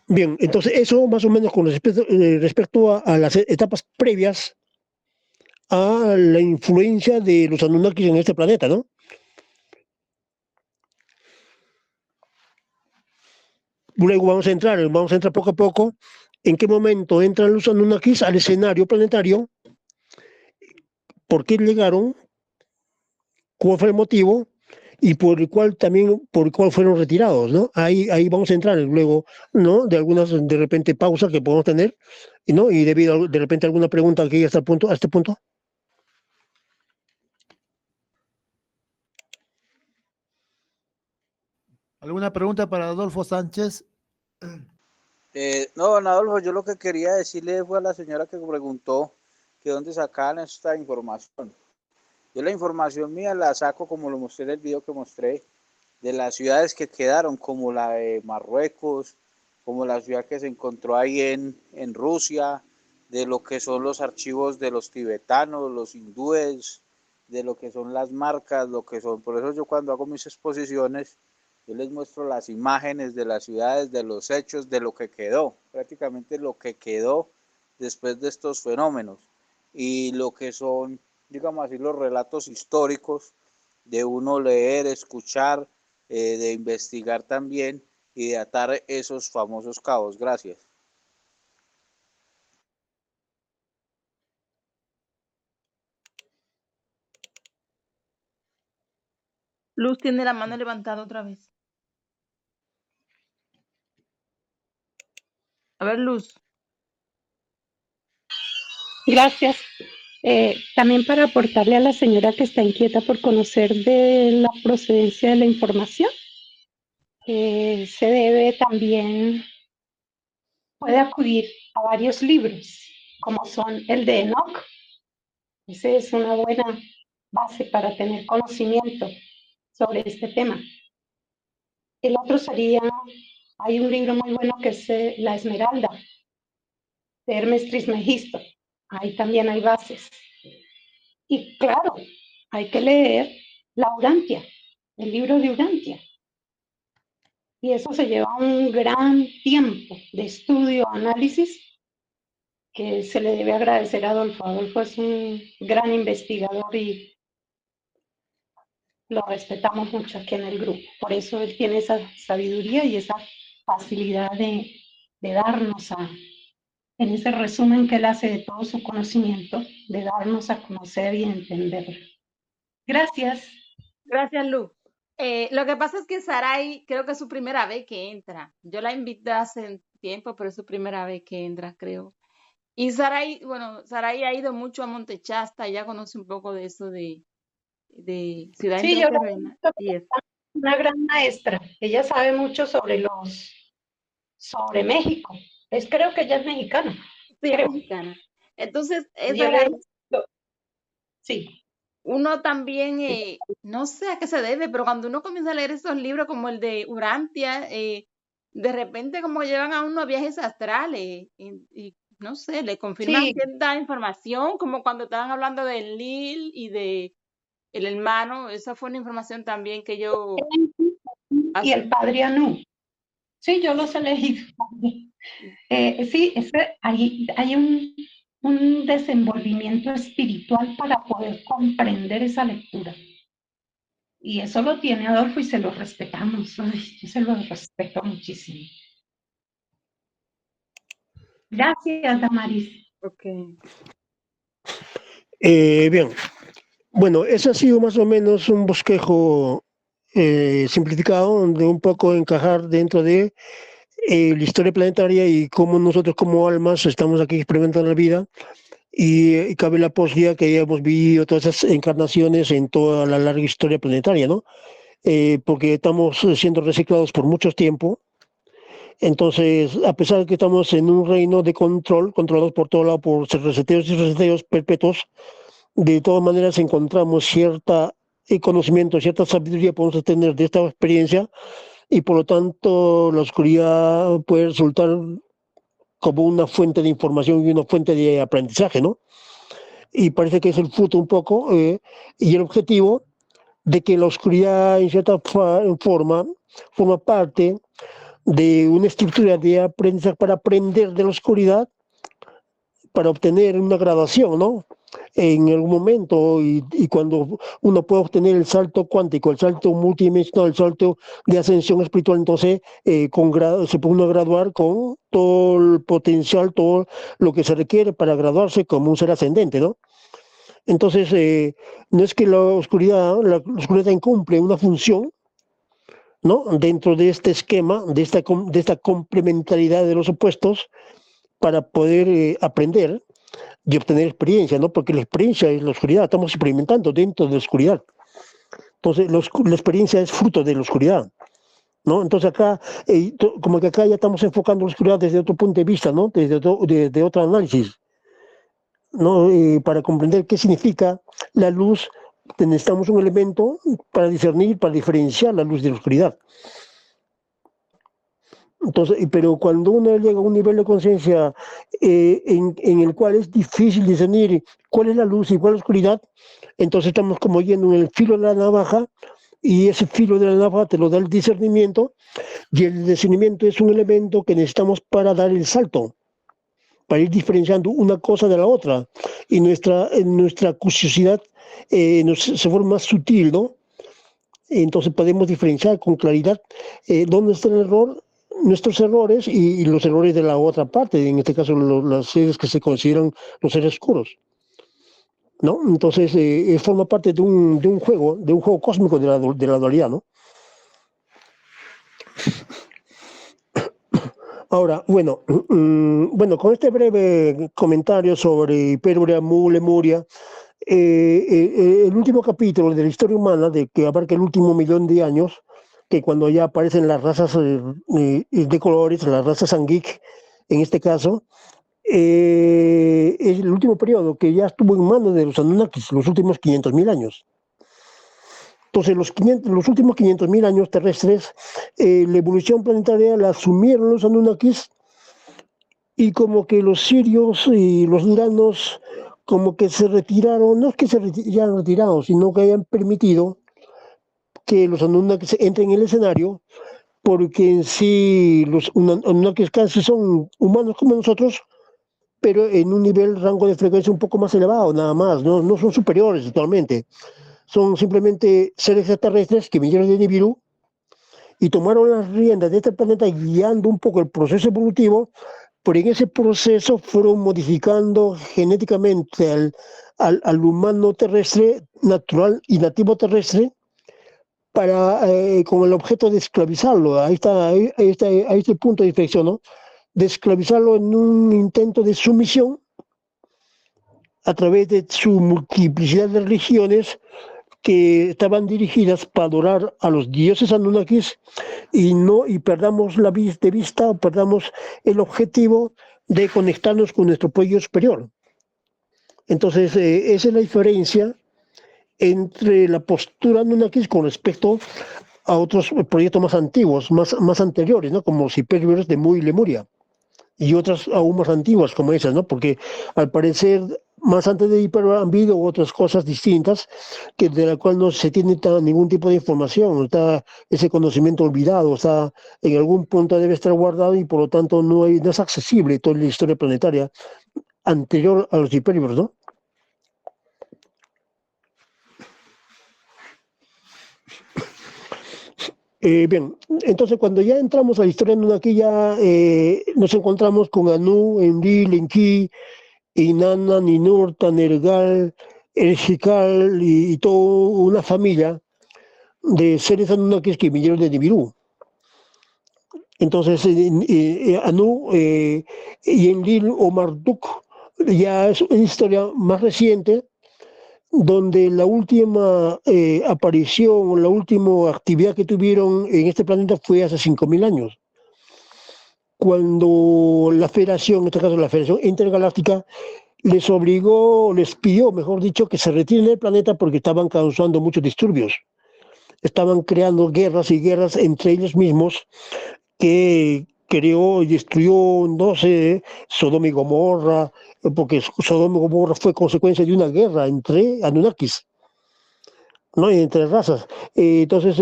Bien, entonces eso más o menos con respecto a las etapas previas a la influencia de los Anunnakis en este planeta, ¿no? Luego vamos a entrar poco a poco en qué momento entran los Anunnakis al escenario planetario, por qué llegaron, cuál fue el motivo y por el cual fueron retirados, ¿no? Ahí vamos a entrar luego, ¿no? De algunas, de repente, pausas que podemos tener, ¿no? Y debido a, de repente, alguna pregunta aquí hasta a este punto.
¿Alguna pregunta para Adolfo Sánchez?
No, don Adolfo, yo lo que quería decirle fue a la señora que preguntó que dónde sacaban esta información. Yo la información mía la saco, como lo mostré en el video que mostré, de las ciudades que quedaron, como la de Marruecos, como la ciudad que se encontró ahí en Rusia, de lo que son los archivos de los tibetanos, los hindúes, de lo que son las marcas, lo que son. Por eso yo cuando hago mis exposiciones, yo les muestro las imágenes de las ciudades, de los hechos, de lo que quedó, prácticamente lo que quedó después de estos fenómenos, y lo que son, digamos así, los relatos históricos de uno leer, escuchar, de investigar también y de atar esos famosos cabos. Gracias.
Luz tiene la mano levantada otra vez. A ver, Luz.
Gracias. También para aportarle a la señora que está inquieta por conocer de la procedencia de la información, se debe también, puede acudir a varios libros, como son el de Enoch. Esa es una buena base para tener conocimiento sobre este tema. El otro sería, hay un libro muy bueno que es La Esmeralda, de Hermes Trismegisto. Ahí también hay bases. Y claro, hay que leer la Urantia, el libro de Urantia. Y eso se lleva un gran tiempo de estudio, análisis, que se le debe agradecer a Adolfo. Adolfo es un gran investigador y lo respetamos mucho aquí en el grupo. Por eso él tiene esa sabiduría y esa facilidad de darnos en ese resumen que él hace de todo su conocimiento, de darnos a conocer y entender. Gracias.
Gracias, Luz. Lo que pasa es que Sarai creo que es su primera vez que entra. Yo la invité hace tiempo, pero es su primera vez que entra, creo. Y Sarai, bueno, Sarai ha ido mucho a Montechasta, ya conoce un poco de eso de ciudad
Sí, yo la
intraterrena. Y es,
una gran maestra. Ella sabe mucho sobre México. Creo que ella es mexicana,
sí, es
creo.
mexicana. Entonces,
Yo
esa
le
es,
sí,
uno también, no sé a qué se debe, pero cuando uno comienza a leer esos libros como el de Urantia, de repente como que llevan a uno a viajes astrales y no sé, le confirman
sí,
cierta información, como cuando estaban hablando del Lil y de el hermano, esa fue una información también que yo
y el
hace,
padre Anú. Sí, yo los he leído. Sí, hay un desenvolvimiento espiritual para poder comprender esa lectura. Y eso lo tiene Adolfo y se lo respetamos. Ay, yo se lo respeto muchísimo. Gracias, Damaris.
okay.
Bien, bueno, ese ha sido más o menos un bosquejo simplificado de un poco encajar dentro de la historia planetaria y cómo nosotros como almas estamos aquí experimentando la vida y cabe la posibilidad que hayamos vivido todas esas encarnaciones en toda la larga historia planetaria, ¿no? Porque estamos siendo reciclados por mucho tiempo. Entonces, a pesar de que estamos en un reino de control, controlados por todo lado por reseteos y reseteos perpetuos, de todas maneras encontramos cierta conocimiento, cierta sabiduría podemos tener de esta experiencia y por lo tanto la oscuridad puede resultar como una fuente de información y una fuente de aprendizaje, ¿no? Y parece que es el fruto un poco y el objetivo de que la oscuridad en cierta forma parte de una estructura de aprendizaje para aprender de la oscuridad, para obtener una graduación, ¿no? En algún momento y cuando uno puede obtener el salto cuántico, el salto multidimensional, el salto de ascensión espiritual, entonces se puede uno graduar con todo el potencial, todo lo que se requiere para graduarse como un ser ascendente, ¿no? Entonces, no es que la oscuridad incumple una función, ¿no? Dentro de este esquema, de esta complementariedad de los opuestos, para poder aprender y obtener experiencia, ¿no? Porque la experiencia es la oscuridad, estamos experimentando dentro de la oscuridad. Entonces, la experiencia es fruto de la oscuridad, ¿no? Entonces acá, como que acá ya estamos enfocando la oscuridad desde otro punto de vista, ¿no? Desde otro análisis, ¿no? Para comprender qué significa la luz, necesitamos un elemento para discernir, para diferenciar la luz de la oscuridad. Entonces, pero cuando uno llega a un nivel de conciencia en el cual es difícil discernir cuál es la luz y cuál es la oscuridad, entonces estamos como yendo en el filo de la navaja y ese filo de la navaja te lo da el discernimiento y el discernimiento es un elemento que necesitamos para dar el salto, para ir diferenciando una cosa de la otra y nuestra curiosidad se vuelve más sutil, ¿no? Entonces podemos diferenciar con claridad dónde está el error, nuestros errores y los errores de la otra parte, en este caso las seres que se consideran los seres oscuros, ¿no? Entonces forma parte de un juego cósmico de la dualidad, ¿no? Ahora, bueno, con este breve comentario sobre Hiperbórea, Lemuria, el último capítulo de la historia humana, de que abarca el último millón de años, que cuando ya aparecen las razas de colores, las razas Angik, en este caso, es el último periodo que ya estuvo en manos de los Anunnakis, los últimos 500.000 años. Entonces, los últimos 500.000 años terrestres, la evolución planetaria la asumieron los Anunnakis y como que los sirios y los iranos como que se retiraron, no es que se hayan retirado, sino que hayan permitido que los Anunnakis entren en el escenario, porque en sí los Anunnakis casi son humanos como nosotros, pero en un nivel, rango de frecuencia un poco más elevado, nada más, no son superiores totalmente. Son simplemente seres extraterrestres que vinieron de Nibiru y tomaron las riendas de este planeta guiando un poco el proceso evolutivo, pero en ese proceso fueron modificando genéticamente al humano terrestre, natural y nativo terrestre, con el objeto de esclavizarlo. Ahí está el punto de inflexión, ¿no? De esclavizarlo en un intento de sumisión a través de su multiplicidad de religiones que estaban dirigidas para adorar a los dioses Anunnakis y perdamos de vista o perdamos el objetivo de conectarnos con nuestro pueblo superior. Entonces, esa es la diferencia entre la postura Anunnakis con respecto a otros proyectos más antiguos, más anteriores, ¿no? Como los Hyperboreans de Mu y Lemuria, y otras aún más antiguas como esas, ¿no? Porque al parecer, más antes de Hyperborea han habido otras cosas distintas de la cual no se tiene ningún tipo de información, está ese conocimiento olvidado, está en algún punto debe estar guardado y por lo tanto no es accesible toda la historia planetaria anterior a los Hyperboreans, ¿no? Bien, entonces cuando ya entramos a la historia Anunnaki ya nos encontramos con Anu, Enlil, Enki, Inanna, Ninurta, Nergal, Ershkigal y toda una familia de seres Anunnakis que vinieron de Nibiru. Entonces Anu y Enlil o Marduk ya es una historia más reciente, donde la última aparición, la última actividad que tuvieron en este planeta fue hace 5.000 años, cuando la Federación, en este caso la Federación Intergaláctica, les pidió, mejor dicho, que se retiren del planeta porque estaban causando muchos disturbios. Estaban creando guerras y guerras entre ellos mismos que creó y destruyó, no sé, Sodoma y Gomorra, porque Sodoma y Gomorra fue consecuencia de una guerra entre Anunnakis, ¿no? Entre razas. Entonces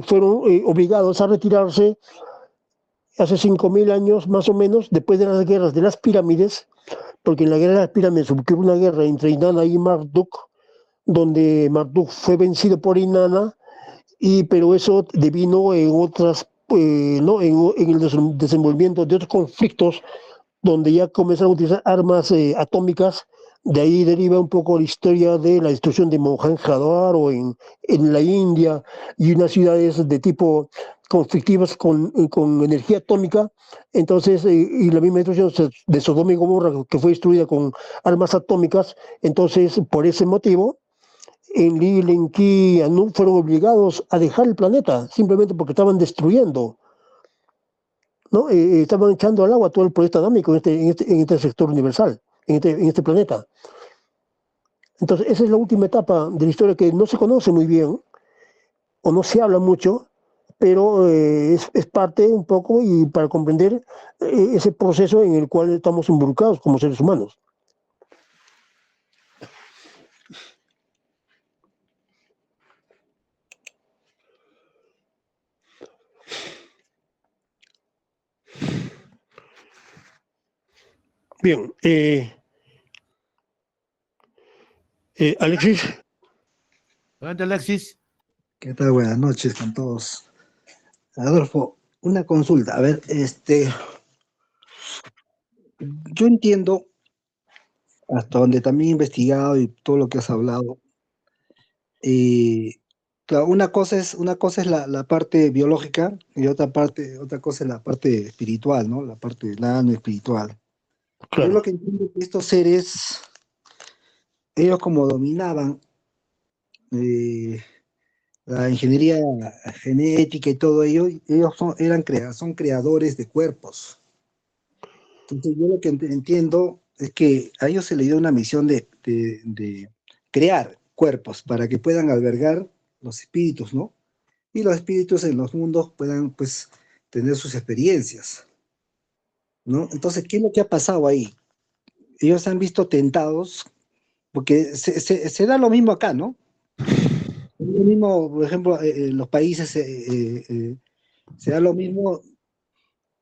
fueron obligados a retirarse hace 5.000 años más o menos, después de las guerras de las pirámides, porque en la guerra de las pirámides hubo una guerra entre Inanna y Marduk, donde Marduk fue vencido por Inanna, pero eso devino en otras, ¿no? en el desenvolvimiento de otros conflictos, donde ya comenzaron a utilizar armas atómicas. De ahí deriva un poco la historia de la destrucción de Mohenjo-Daro en la India y unas ciudades de tipo conflictivas con energía atómica. Entonces, y la misma destrucción de Sodoma y Gomorra, que fue destruida con armas atómicas. Entonces, por ese motivo, Enlil, Enki y Anu fueron obligados a dejar el planeta, simplemente porque estaban destruyendo, ¿no? Estaban echando al agua todo el proyecto adámico en este sector universal, en este planeta. Entonces, esa es la última etapa de la historia que no se conoce muy bien, o no se habla mucho, pero es parte un poco y para comprender ese proceso en el cual estamos involucrados como seres humanos. Bien, Alexis.
Adelante, Alexis.
¿Qué tal? Buenas noches con todos. Adolfo, una consulta. A ver, yo entiendo, hasta donde también he investigado y todo lo que has hablado, claro, una cosa es la parte biológica y otra cosa es la parte espiritual, ¿no? La parte nano espiritual.
Claro.
Yo lo que entiendo es que estos seres, ellos como dominaban la ingeniería genética y todo ello, ellos son creadores de cuerpos. Entonces yo lo que entiendo es que a ellos se les dio una misión de crear cuerpos para que puedan albergar los espíritus, ¿no? Y los espíritus en los mundos puedan, pues, tener sus experiencias, ¿no? Entonces, ¿qué es lo que ha pasado ahí? Ellos se han visto tentados, porque se da lo mismo acá, ¿no? Lo mismo, por ejemplo, en los países se da lo mismo,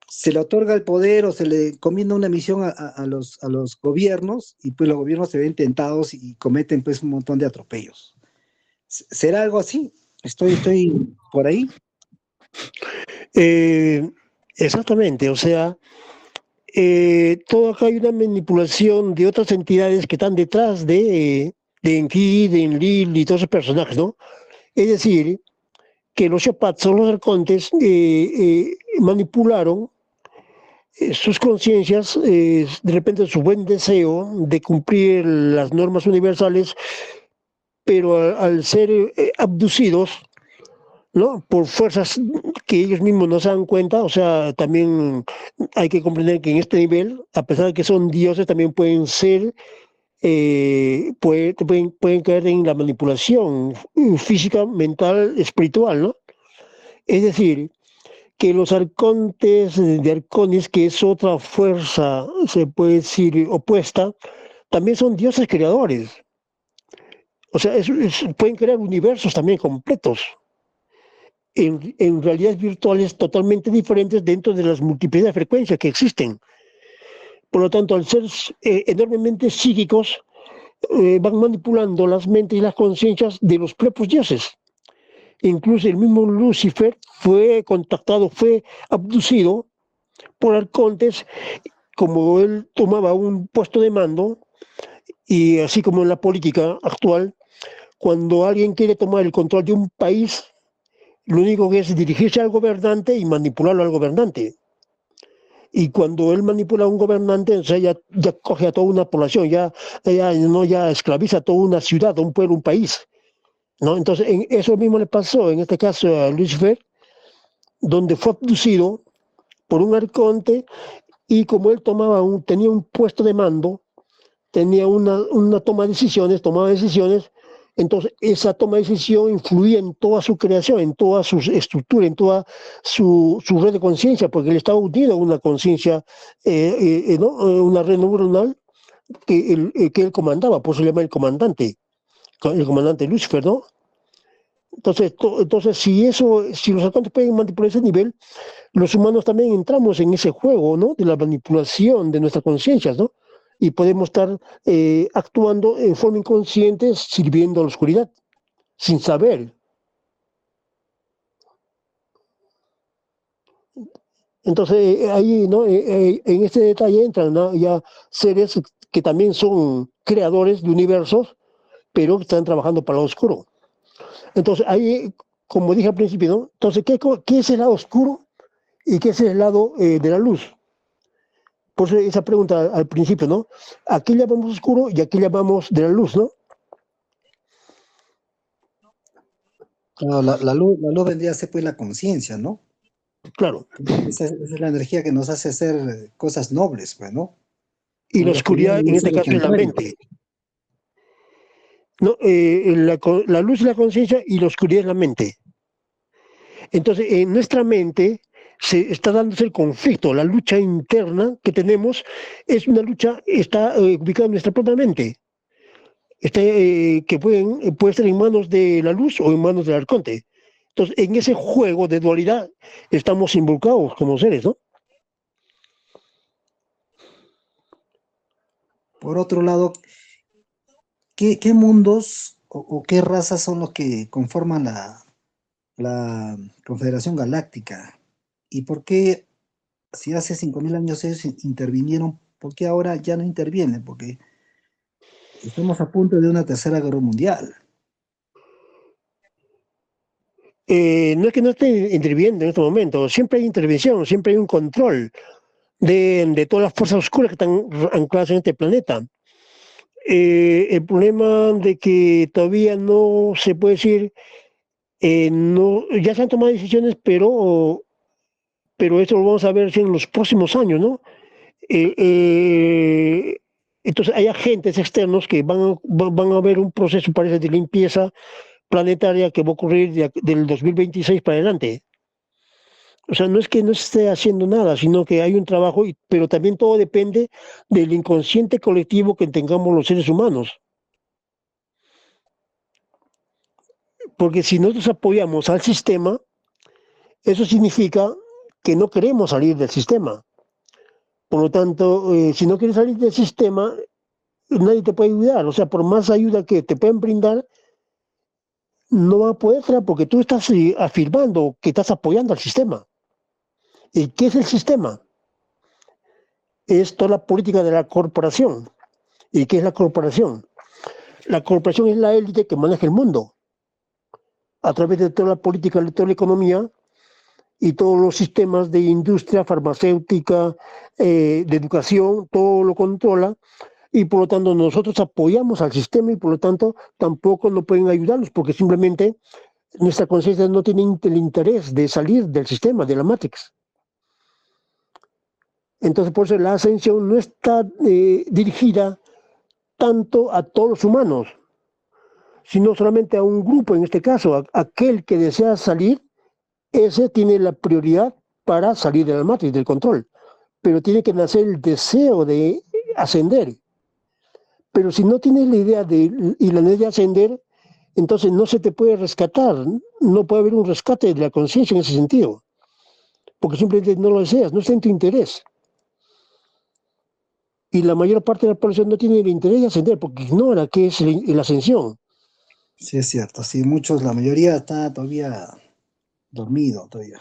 se le otorga el poder o se le encomienda una misión a los gobiernos y pues los gobiernos se ven tentados y cometen pues un montón de atropellos. ¿Será algo así? ¿Estoy por ahí?
Exactamente, o sea, todo acá hay una manipulación de otras entidades que están detrás de Enki, de Enlil y todos esos personajes, ¿no? Es decir, que los Shapats o los arcontes manipularon sus conciencias, de repente su buen deseo de cumplir las normas universales, pero al ser abducidos, ¿no? Por fuerzas que ellos mismos no se dan cuenta, o sea, también hay que comprender que en este nivel, a pesar de que son dioses, también pueden ser, pueden caer en la manipulación física, mental, espiritual, ¿no? Es decir, que los arcontes de Arconis, que es otra fuerza, se puede decir, opuesta, también son dioses creadores. O sea, pueden crear universos también completos, en realidades virtuales totalmente diferentes dentro de las múltiples de frecuencias que existen. Por lo tanto, al ser enormemente psíquicos, van manipulando las mentes y las conciencias de los propios dioses. Incluso el mismo Lucifer fue contactado, fue abducido por arcontes, como él tomaba un puesto de mando, y así como en la política actual, cuando alguien quiere tomar el control de un país, lo único que es dirigirse al gobernante y manipularlo al gobernante. Y cuando él manipula a un gobernante, o sea, ya coge a toda una población, ya esclaviza a toda una ciudad, a un pueblo, un país, ¿no? Entonces, eso mismo le pasó, en este caso, a Lucifer, donde fue abducido por un arconte, y como él tenía un puesto de mando, tenía una toma de decisiones, tomaba decisiones, entonces esa toma de decisión influía en toda su creación, en toda su estructura, en toda su red de conciencia, porque él estaba unido a una conciencia, ¿no? Una red neuronal que él comandaba, por eso se llama el comandante Lucifer, ¿no? Entonces si los arcontes pueden manipular ese nivel, los humanos también entramos en ese juego, ¿no? De la manipulación de nuestras conciencias, ¿no? Y podemos estar actuando en forma inconsciente, sirviendo a la oscuridad, sin saber. Entonces, ahí, ¿no? En este detalle entran, ¿no? Ya seres que también son creadores de universos, pero que están trabajando para lo oscuro. Entonces, ahí, como dije al principio, ¿no? Entonces, ¿qué es el lado oscuro y qué es el lado de la luz? Por eso esa pregunta al principio, ¿no? Aquí llamamos oscuro y aquí llamamos de la luz, ¿no?
Claro, la luz vendría a ser pues la conciencia, ¿no?
Claro.
Esa es la energía que nos hace hacer cosas nobles, pues, ¿no?
Y la oscuridad, en este caso, es la mente. ¿No? La luz es la conciencia y la oscuridad es la mente. Entonces, en nuestra mente se está dándose el conflicto, la lucha interna que tenemos es una lucha, está ubicada en nuestra propia mente, que puede estar en manos de la luz o en manos del arconte. Entonces, en ese juego de dualidad estamos involucrados como seres, ¿no?
Por otro lado, ¿qué mundos o qué razas son los que conforman la Confederación Galáctica? ¿Y por qué, si hace 5.000 años ellos intervinieron, por qué ahora ya no intervienen? Porque estamos a punto de una tercera guerra mundial.
No es que no esté interviniendo en este momento, siempre hay intervención, siempre hay un control de todas las fuerzas oscuras que están ancladas en este planeta. El problema de que todavía no se puede decir, no, ya se han tomado decisiones, pero esto lo vamos a ver en los próximos años, ¿no? Entonces hay agentes externos que van a ver un proceso, parece, de limpieza planetaria que va a ocurrir del 2026 para adelante. O sea, no es que no se esté haciendo nada, sino que hay un trabajo, pero también todo depende del inconsciente colectivo que tengamos los seres humanos. Porque si nosotros apoyamos al sistema, eso significa que no queremos salir del sistema. Por lo tanto, si no quieres salir del sistema, nadie te puede ayudar. O sea, por más ayuda que te pueden brindar, no va a poder ser porque tú estás afirmando que estás apoyando al sistema. ¿Y qué es el sistema? Es toda la política de la corporación. ¿Y qué es la corporación? La corporación es la élite que maneja el mundo. A través de toda la política, de toda la economía, y todos los sistemas de industria farmacéutica, de educación, todo lo controla, y por lo tanto nosotros apoyamos al sistema y por lo tanto tampoco no pueden ayudarnos porque simplemente nuestra conciencia no tiene el interés de salir del sistema, de la Matrix. Entonces por eso la ascensión no está dirigida tanto a todos los humanos, sino solamente a un grupo, en este caso, aquel que desea salir, ese tiene la prioridad para salir de la Matrix, del control, pero tiene que nacer el deseo de ascender. Pero si no tienes la idea y la necesidad de ascender, entonces no se te puede rescatar, no puede haber un rescate de la conciencia en ese sentido, porque simplemente no lo deseas, no está en tu interés. Y la mayor parte de la población no tiene el interés de ascender porque ignora qué es la ascensión.
Sí, es cierto, sí, muchos, la mayoría está todavía dormido todavía.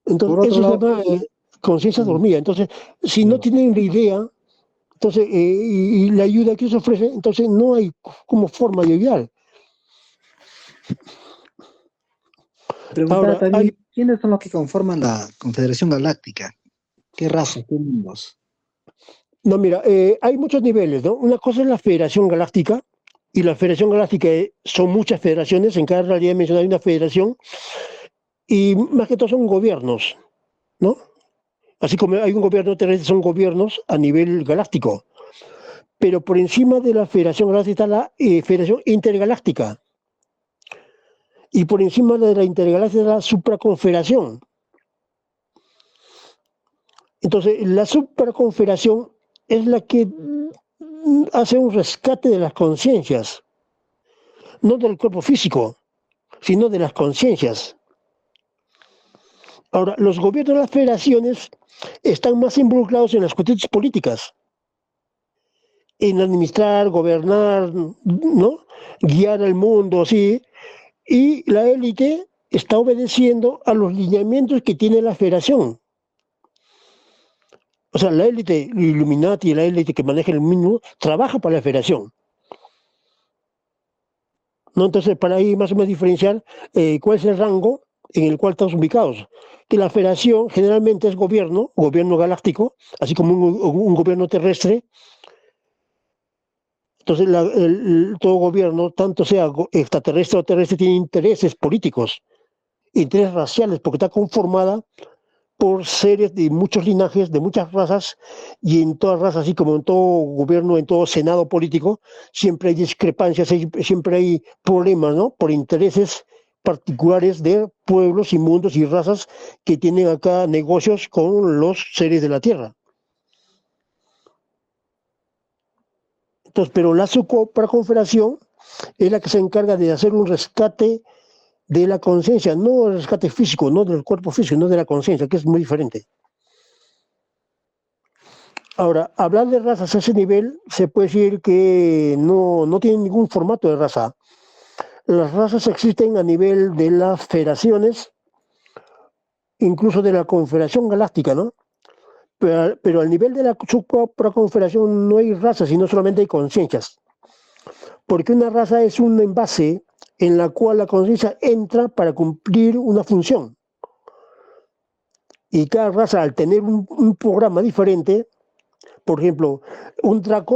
Entonces,
Por otro
eso se
lado,
llama conciencia dormida. Entonces, si no
claro.
tienen la idea, entonces, y la ayuda que se ofrece, entonces no hay como forma de ayudar.
Preguntaba
Ahora,
también, ¿quiénes son los que conforman la Confederación Galáctica? ¿Qué razas, qué mundos?
no, mira, hay muchos niveles, ¿no? Una cosa es la Federación Galáctica, y la Federación Galáctica son muchas federaciones, en cada realidad mencionada hay una federación, y más que todo son gobiernos, ¿no? Así como hay un gobierno terrestre, son gobiernos a nivel galáctico. Pero por encima de la Federación Galáctica está la Federación Intergaláctica. Y por encima de la Intergaláctica está la Supraconfederación. Entonces, la Supraconfederación es la que hace un rescate de las conciencias, no del cuerpo físico, sino de las conciencias. Ahora, los gobiernos de las federaciones están más involucrados en las cuestiones políticas, en administrar, gobernar, ¿no? Guiar al mundo, así, y la élite está obedeciendo a los lineamientos que tiene la federación. O sea, la élite Illuminati, la élite que maneja el mundo, trabaja para la federación. ¿No? Entonces, para ahí más o menos diferenciar cuál es el rango en el cual estamos ubicados. Que la federación generalmente es gobierno galáctico, así como un gobierno terrestre. Entonces, todo gobierno, tanto sea extraterrestre o terrestre, tiene intereses políticos, intereses raciales, porque está conformada por seres de muchos linajes, de muchas razas, y en todas razas, así como en todo gobierno, en todo senado político, siempre hay discrepancias, siempre hay problemas, ¿no? Por intereses particulares de pueblos y mundos y razas que tienen acá negocios con los seres de la Tierra. Entonces, pero la Supraconfederación es la que se encarga de hacer un rescate de la conciencia, no el rescate físico, no del cuerpo físico, no de la conciencia, que es muy diferente. Ahora, hablar de razas a ese nivel, se puede decir que no tiene ningún formato de raza. Las razas existen a nivel de las federaciones, incluso de la Confederación Galáctica, ¿no? Pero al nivel de la Supraconfederación no hay razas, sino solamente hay conciencias. Porque una raza es un envase en la cual la conciencia entra para cumplir una función. Y cada raza, al tener un programa diferente, por ejemplo, un Draco